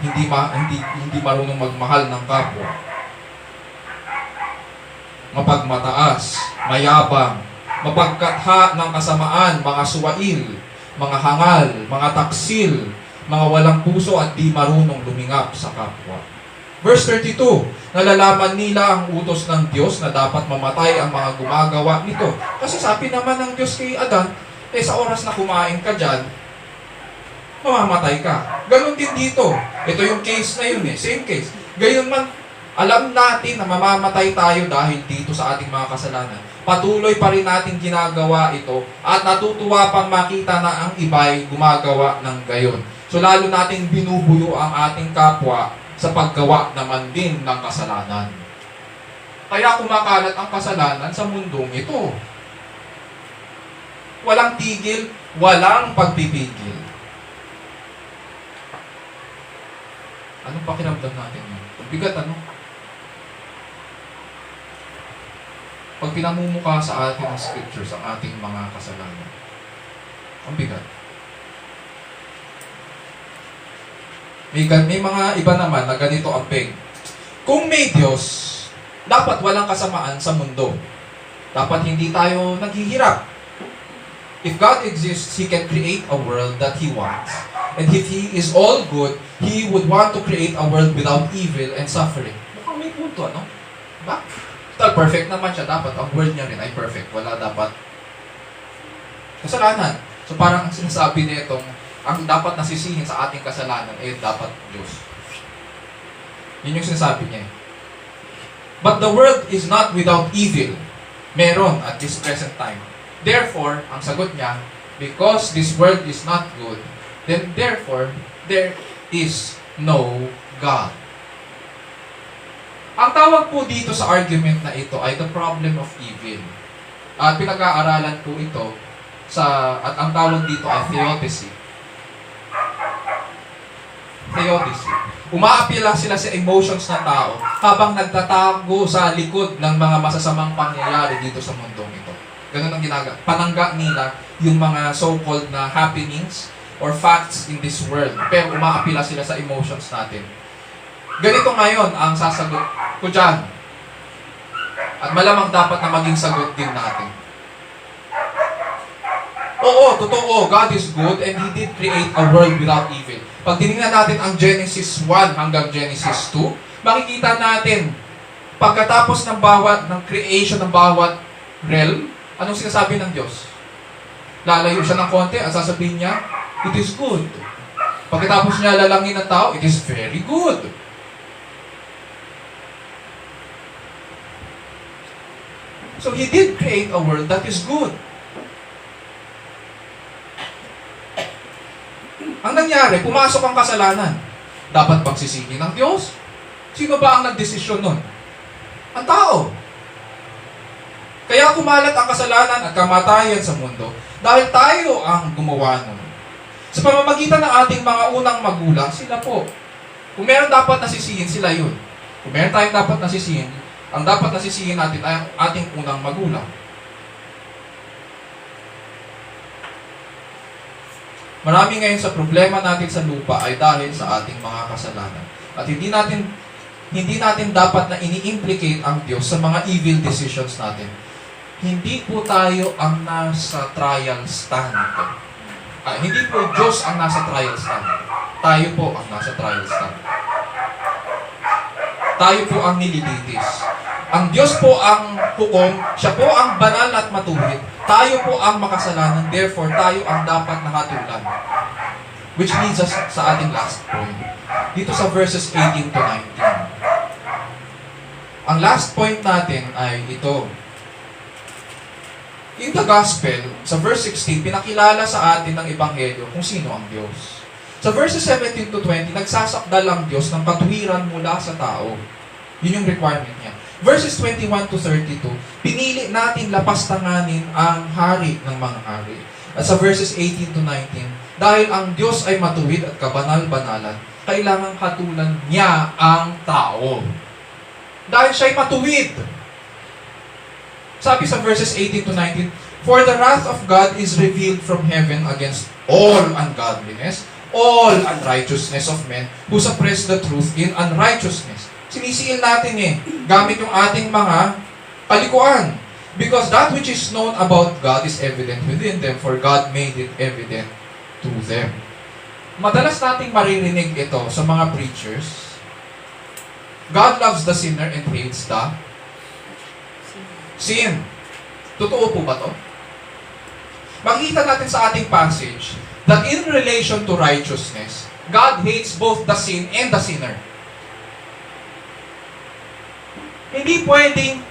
Hindi marunong magmahal ng kapwa. Mapagmataas, mayabang, mapagkatha ng kasamaan, mga suwail, mga hangal, mga taksil, mga walang puso at di marunong lumingap sa kapwa. Verse 32, nalalaman nila ang utos ng Diyos na dapat mamatay ang mga gumagawa nito. Kasi sabi naman ng Diyos kay Adan, sa oras na kumain ka dyan, mamamatay ka. Ganon din dito. Ito yung case na yun same case. Gayon man, alam natin na mamamatay tayo dahil dito sa ating mga kasalanan. Patuloy pa rin natin ginagawa ito at natutuwa pang makita na ang iba'y gumagawa ng gayon. So lalo nating binubuyo ang ating kapwa sa paggawa naman din ng kasalanan. Kaya kumakalat ang kasalanan sa mundong ito. Walang tigil, walang pagpipigil. Anong pakiramdam natin yun? Bigat ano? Pag pinamumukha sa ating scriptures ang ating mga kasalanan, ang bigat. May mga iba naman na ganito ang peg. Kung may Diyos, dapat walang kasamaan sa mundo. Dapat hindi tayo naghihirap. If God exists, He can create a world that He wants. And if He is all good, He would want to create a world without evil and suffering. Mukhang may punto, ano? Diba? Total, perfect naman siya. Dapat ang world niya rin ay perfect. Wala dapat kasalanan. So parang ang sinasabi nitong, ang dapat nasisihin sa ating kasalanan ay dapat Diyos. Yun yung sinasabi niya. But the world is not without evil. Meron at this present time. Therefore, ang sagot niya, because this world is not good, then therefore, there is no God. Ang tawag po dito sa argument na ito ay the problem of evil. At pinag-aaralan po ito at ang tawag dito ay theodicy. Theodicy. Umaapila sila sa emotions ng tao habang nagtatago sa likod ng mga masasamang pangyayari dito sa mundong ito. Ganun ang ginagawa. Panangga nila yung mga so-called na happenings or facts in this world. Pero umaapila sila sa emotions natin. Ganito ngayon ang sasagot ko dyan. At malamang dapat na maging sagot din natin. Oo, totoo, God is good and He did create a world without evil. Pag tinignan natin ang Genesis 1 hanggang Genesis 2, makikita natin, pagkatapos ng creation ng bawat realm, anong sinasabi ng Diyos? Lalayo siya ng konti at sasabihin niya, it is good. Pagkatapos niya lalangin ng tao, it is very good. So He did create a world that is good. Ang nangyari, pumasok ang kasalanan. Dapat pagsisisi ng Diyos? Sino ba ang nagdesisyon nun? Ang tao. Kaya kumalat ang kasalanan at kamatayan sa mundo dahil tayo ang gumawa nun. Sa pamamagitan ng ating mga unang magulang, sila po. Kung meron dapat nasisihin, sila yun. Kung meron tayong dapat nasisihin, ang dapat nasisihin natin ay ang ating unang magulang. Marami ngayon sa problema natin sa lupa ay dahil sa ating mga kasalanan. At hindi natin dapat na ini-implicate ang Diyos sa mga evil decisions natin. Hindi po tayo ang nasa trial stand. Hindi po Diyos ang nasa trial stand. Tayo po ang nasa trial stand. Tayo po ang nililitis. Ang Diyos po ang hukom, siya po ang banal at matuwid. Tayo po ang makasalanan, therefore tayo ang dapat nakatulan. Which leads us sa ating last point. Dito sa verses 18 to 19. Ang last point natin ay ito. In the Gospel, sa verse 16, pinakilala sa atin ng Ebanghelyo kung sino ang Diyos. Sa verses 17 to 20, nagsasakdal ang Diyos ng katuwiran mula sa tao. Yun yung requirement niya. Verses 21 to 32, pinili natin lapastanganin ang hari ng mga hari. At sa verses 18 to 19, dahil ang Diyos ay matuwid at kabanal-banalan, kailangang hatulan niya ang tao. Dahil siya'y matuwid. Sabi sa verses 18 to 19, for the wrath of God is revealed from heaven against all ungodliness, all unrighteousness of men who suppress the truth in unrighteousness. Sinisiil natin gamit yung ating mga palikuan. Because that which is known about God is evident within them, for God made it evident to them. Madalas nating maririnig ito sa mga preachers. God loves the sinner and hates the sin. Totoo po ba to? Makikita natin sa ating passage that in relation to righteousness, God hates both the sin and the sinner. Hindi pwedeng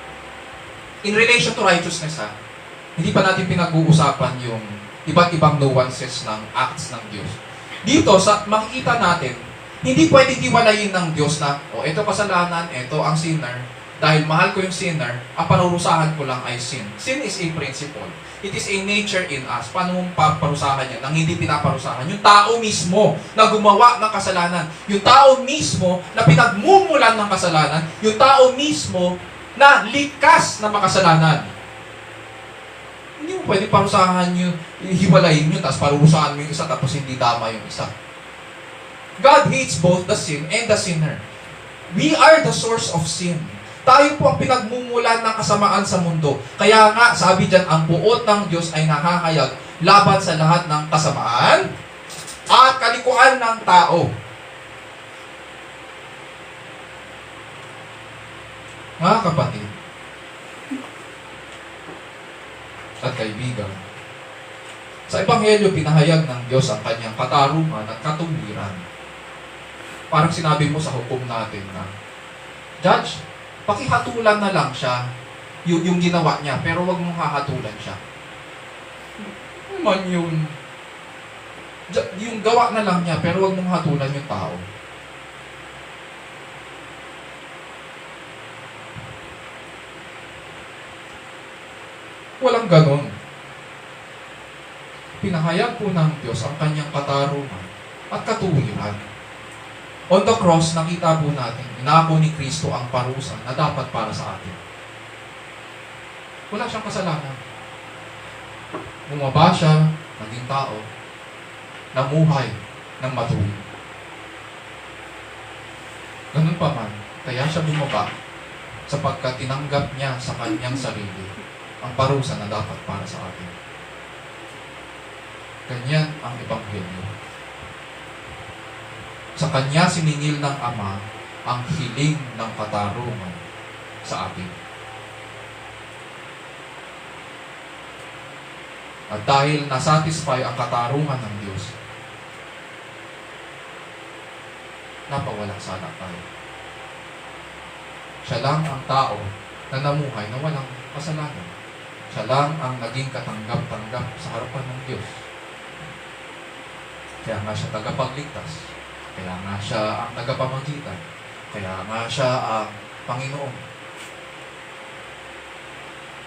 in relation to righteousness hindi pa natin pinag-uusapan yung iba't ibang nuances ng acts ng Diyos. Dito, makikita natin, hindi pwedeng hiwalayin ng Diyos na, ito kasalanan, ito ang sinner. Dahil mahal ko yung sinner, ang parurusahan ko lang ay sin. Sin is a principle. It is a nature in us. Paano mong paparusahan yan? Nang hindi pinaparusahan. Yung tao mismo na gumawa ng kasalanan. Yung tao mismo na pinagmumulan ng kasalanan. Yung tao mismo na likas na makasalanan. Hindi mo pwede parusahan nyo, hiwalayin nyo, tapos parurusahan mo yung isa, tapos hindi tama yung isa. God hates both the sin and the sinner. We are the source of sin. Tayo po ang pinagmumulan ng kasamaan sa mundo. Kaya nga, sabi dyan, ang buot ng Diyos ay nahahayag laban sa lahat ng kasamaan at kalikuan ng tao. Mga kapatid at kaibigan, sa Ebanghelyo, pinahayag ng Diyos ang kanyang katarungan at katuwiran. Parang sinabi mo sa hukom natin na, Judge, pakihatulan na lang siya yung ginawa niya, pero wag mong hahatulan siya. Man yun. Yung gawa na lang niya, pero wag mong hatulan yung tao. Walang ganon. Pinahayag po ng Diyos ang kanyang katarungan at katuwiran. On the cross, nakita po natin, inako ni Kristo ang parusa na dapat para sa atin. Wala siyang kasalanan. Bumaba siya, naging tao, namuhay ng matuwid. Ganun pa man, kaya siya bumaba sapagkat tinanggap niya sa kanyang sarili ang parusa na dapat para sa atin. Ganyan ang Ebanghelyo. Sa kanya siningil ng Ama ang hiling ng katarungan sa atin. At dahil nasatisfy ang katarungan ng Diyos, napawalang sana tayo. Siya lang ang tao na namuhay na walang kasalanan. Siya lang ang naging katanggap-tanggap sa harapan ng Diyos. Kaya nga siya tagapagligtas. Kaya nga siya ang tagapamagitan. Kaya nga siya ang Panginoon.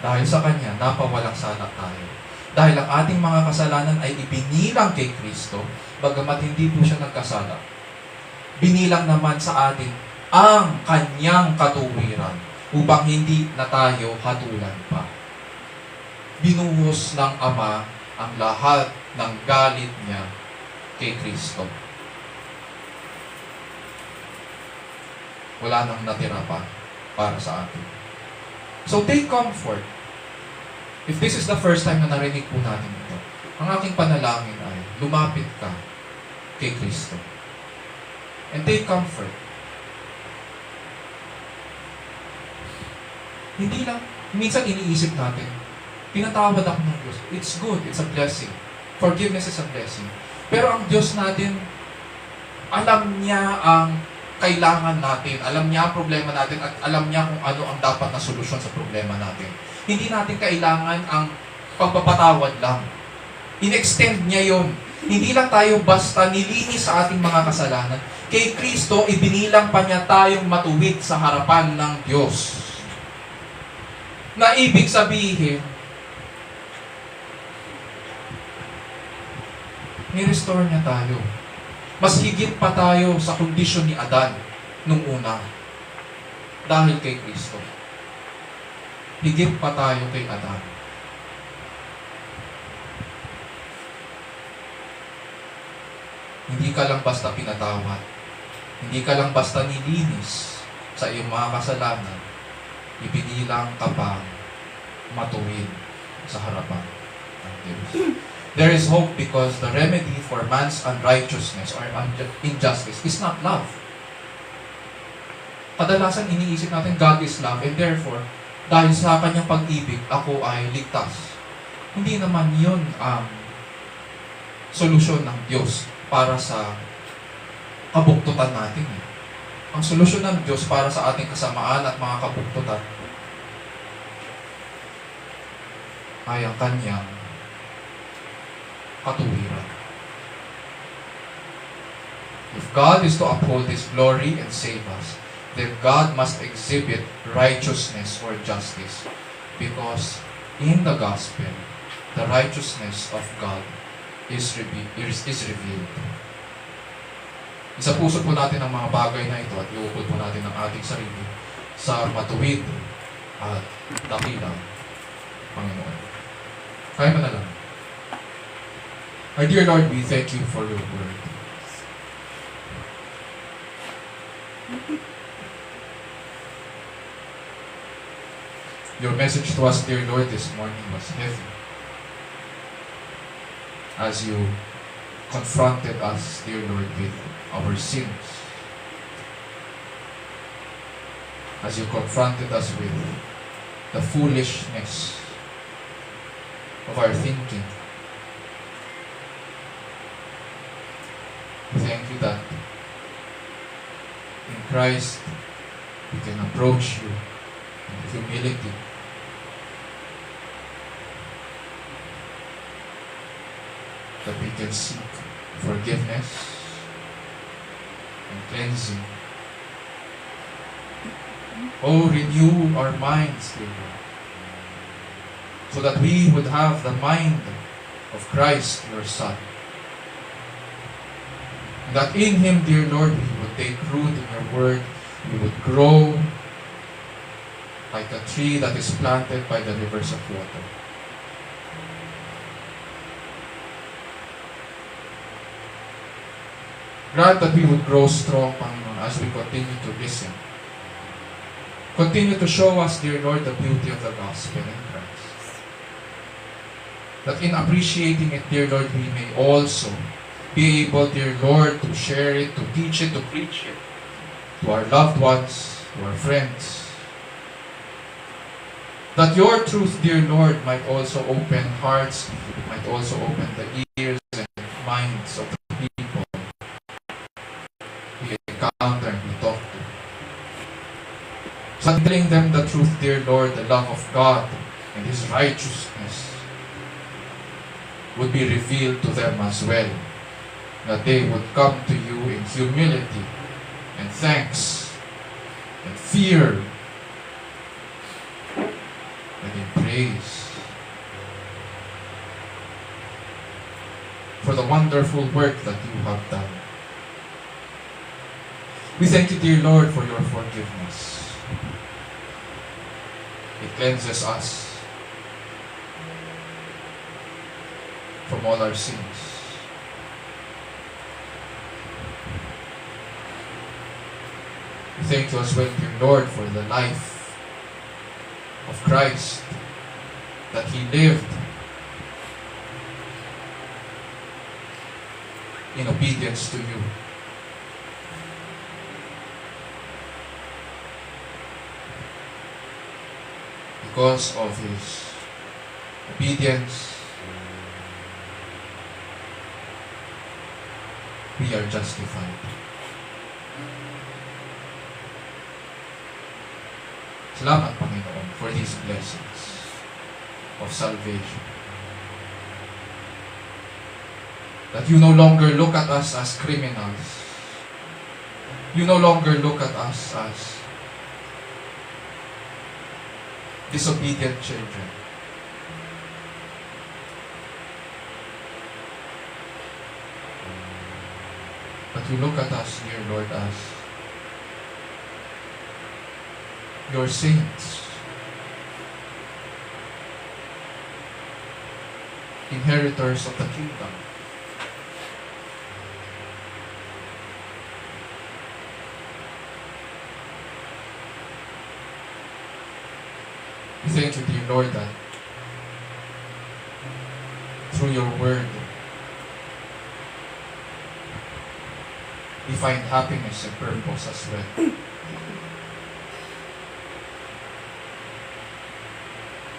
Dahil sa Kanya, napawalang sana tayo. Dahil ang ating mga kasalanan ay ibinilang kay Kristo, bagamat hindi po siya nagkasala. Binilang naman sa atin ang Kanyang katuwiran upang hindi na tayo hatulan pa. Binuhos ng Ama ang lahat ng galit niya kay Kristo. Wala nang natira pa para sa atin. So take comfort. If this is the first time na narinig po natin ito, ang aking panalangin ay lumapit ka kay Kristo. And take comfort. Hindi lang, minsan iniisip natin, pinatawad ako ng Diyos. It's good, it's a blessing. Forgiveness is a blessing. Pero ang Diyos natin, alam niya ang kailangan natin, alam niya ang problema natin, at alam niya kung ano ang dapat na solusyon sa problema natin. Hindi natin kailangan ang pagpapatawad lang. In-extend niya yon. Hindi lang tayo basta nilinis sa ating mga kasalanan. Kay Kristo, ibinilang pa niya tayong matuwid sa harapan ng Diyos. Na ibig sabihin, ni-restore niya tayo. Mas higit pa tayo sa kondisyon ni Adan nung una. Dahil kay Kristo. Higit pa tayo kay Adan. Hindi ka lang basta pinatawad. Hindi ka lang basta nilinis sa iyong mga kasalanan. Ibinilang ka pa matuwid sa harapan ng Diyos. There is hope because the remedy for man's unrighteousness or injustice is not love. Kadalasan iniisip natin God is love and therefore, dahil sa kanyang pag-ibig, ako ay ligtas. Hindi naman yun ang solusyon ng Diyos para sa kabuktutan natin. Ang solusyon ng Diyos para sa ating kasamaan at mga kabuktutan ay ang kanyang katuwiran. If God is to uphold His glory and save us, then God must exhibit righteousness or justice. Because in the gospel, the righteousness of God is revealed. Isa puso po natin ang mga bagay na ito at iukod po natin ang ating sarili sa matuwid at dakilang Panginoon. Kaya mo na lang. Our dear Lord, we thank you for your word. Your message to us, dear Lord, this morning was heavy. As you confronted us, dear Lord, with our sins. As you confronted us with the foolishness of our thinking. We thank you that in Christ we can approach you in humility. That we can seek forgiveness and cleansing. Oh, renew our minds, dear Lord, so that we would have the mind of Christ, your Son. And that in Him, dear Lord, we would take root in your word, we would grow like a tree that is planted by the rivers of water. Grant that we would grow strong, Panginoon, as we continue to listen. Continue to show us, dear Lord, the beauty of the gospel in Christ. That in appreciating it, dear Lord, we may also be able, dear Lord, to share it, to teach it, to preach it to our loved ones, to our friends. That your truth, dear Lord, might also open hearts, might also open the ears and minds of the people we encounter and we talk to. So telling them the truth, dear Lord, the love of God and His righteousness would be revealed to them as well. That they would come to you in humility and thanks and fear and in praise for the wonderful work that you have done. We thank you, dear Lord, for your forgiveness. It cleanses us from all our sins. We thank you as well, dear Lord, for the life of Christ, that He lived in obedience to you. Because of His obedience, we are justified. Salamat, Panginoon, for these blessings of salvation. That you no longer look at us as criminals. You no longer look at us as disobedient children. But you look at us, dear Lord, as your saints, inheritors of the kingdom. We thank you, dear Lord, that through your word, we find happiness and purpose as well.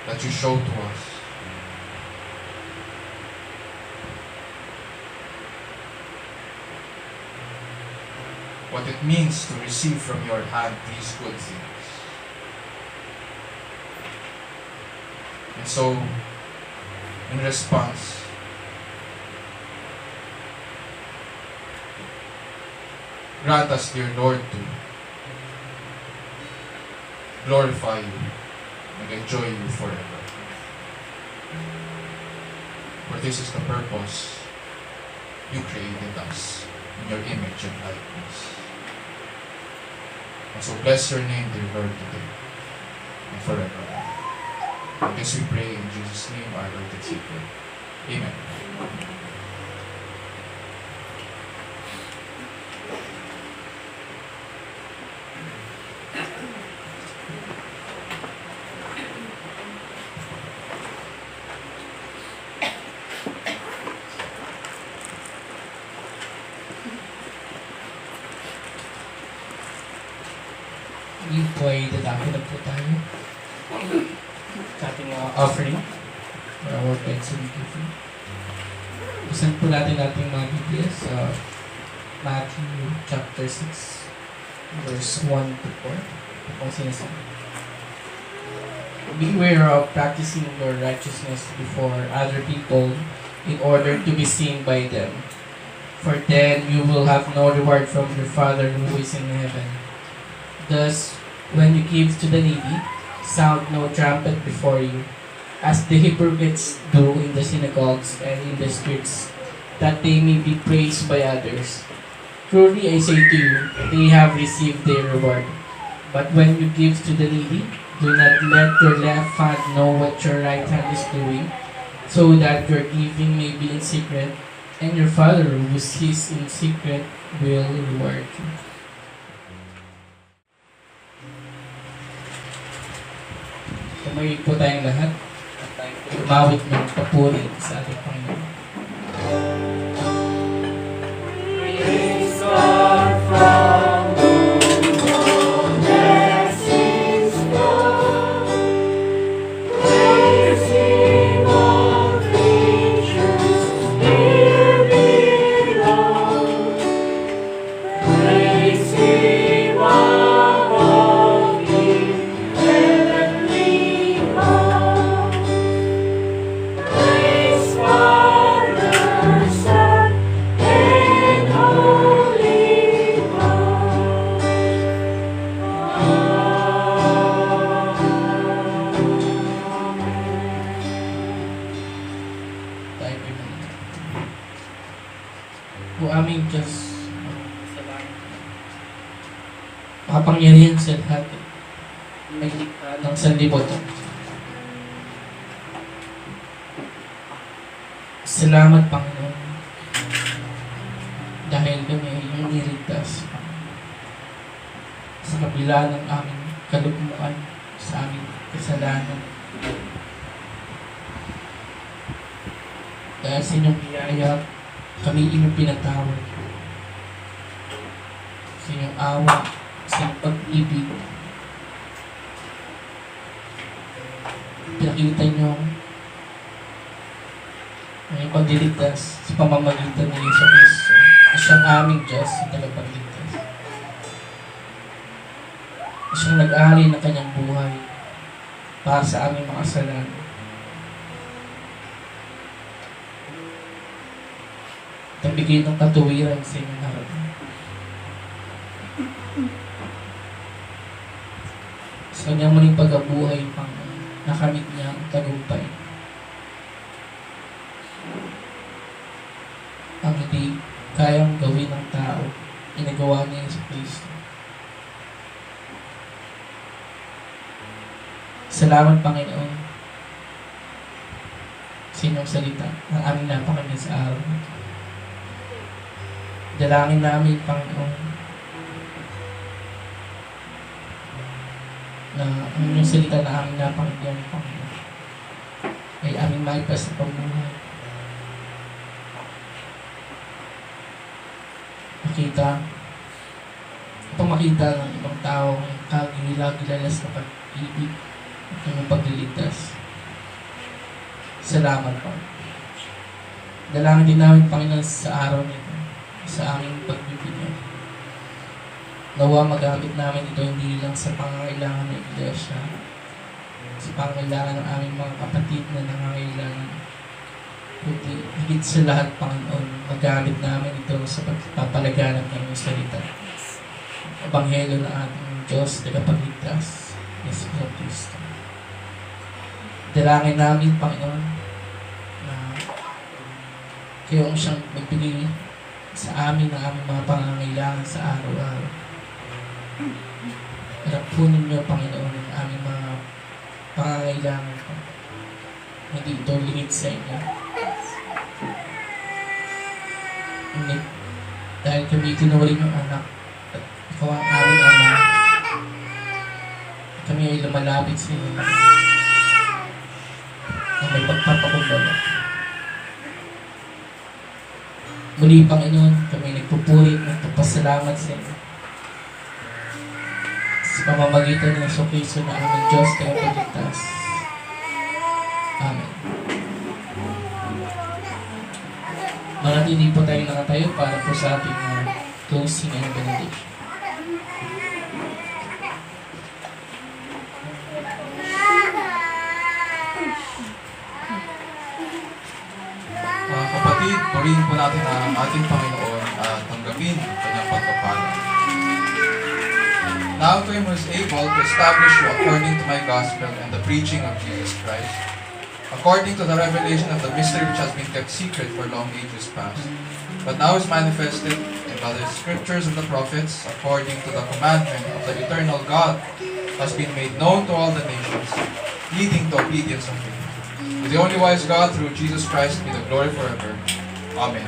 That you show to us. What it means to receive from your hand these good things. And so, in response, grant us, dear Lord, to glorify you and enjoy you forever. For this is the purpose you created us in your image and likeness. And so bless your name, dear Lord, today and forever. And this we pray in Jesus' name, our Lord and Savior. Amen. yun po ay dadako na po tayo sa ating mga offering for our pets and giving. Isan po natin ating mga Biblia sa Matthew chapter 6 verse 1 to 4. Ito pong sinasabi. Beware of practicing your righteousness before other people in order to be seen by them. For then you will have no reward from your Father who is in heaven. Thus, when you give to the needy, sound no trumpet before you, as the hypocrites do in the synagogues and in the streets, that they may be praised by others. Truly I say to you, they have received their reward. But when you give to the needy, do not let your left hand know what your right hand is doing, so that your giving may be in secret, and your Father who sees in secret will reward you. Tumayo po tayong lahat at tayo po umawit ng papuri sa ating Panginoon. O aming Diyos, makapangyarihan sa lahat, may likha ng sanlibutan. Salamat, Panginoon, dahil kami ay iyong niligtas sa kabila ng aming kalugmuan, sa aming kasalanan. Dahil sa inyong biyaya, kami inyong pinatawad. Sa inyong awa, sa inyong pag-ibig. Pinakita niyo ang inyong pagliligtas sa pamamagitan ni Yesu Cristo na siyang aming Diyos sa tagapagligtas. Na siyang nag-alay ng kanyang buhay para sa aming mga kasalanan. Nagbigay ng katuwiran sa inyong harap. Sa kanyang muling pagkabuhay, Panginoon, nakamit niya ang tagumpay. Ang hindi kayang gawin ng tao, inagawa niya sa Kristo. Salamat, Panginoon, sa inyong salita, ang aming napakinggan sa araw na ito. Dalangin namin, Panginoon, na ang inyong salita na aming napakinggan, Panginoon, ay aming maipas sa pamumuhay. Makita ng ibang tao ang kagilagilalas na pag-ibig at inyong pagliligtas. Salamat, Panginoon. Dalangin din namin, Panginoon, sa araw nito, sa aming pagbibigay. Nawa magamit namin ito hindi lang sa pangangailangan ng Iglesia, sa pangangailangan ng aming mga kapatid na nangangailangan, kundi higit sa lahat, Panginoon, magamit namin ito sa pagpapalaganap ng iyong salita. Ebanghelyo ng ating Diyos, tagapagligtas, Yesu Cristo. Dalangin namin, Panginoon, na kayong siyang magbigay sa amin ng aming mga pangangailangan sa araw-araw. Rapunin niyo, Panginoon, ang aming mga pangangailangan. Hindi ito limit sa inyo. Ngunit dahil kami tinuring yung anak at ikaw ang aming ama, kami ay lumalapit sa iyo na may pagpapakumbaba. Muli, Panginoon, kami nagpupuri at nagpapasalamat sa iyo sa pamamagitan ng Kristo na aming Diyos kaya pagligtas. Amen. Manatili po tayo nakatayo para po sa ating closing and benediction. Mga kapatid, purihin po natin ang ating Panginoon at tanggapin ang kanyang pagpapala. Now to him who is able to establish you according to my gospel and the preaching of Jesus Christ, according to the revelation of the mystery which has been kept secret for long ages past, but now is manifested in the scriptures and the prophets, according to the commandment of the eternal God, has been made known to all the nations, leading to obedience of faith. To the only wise God, through Jesus Christ, be the glory forever. Amen.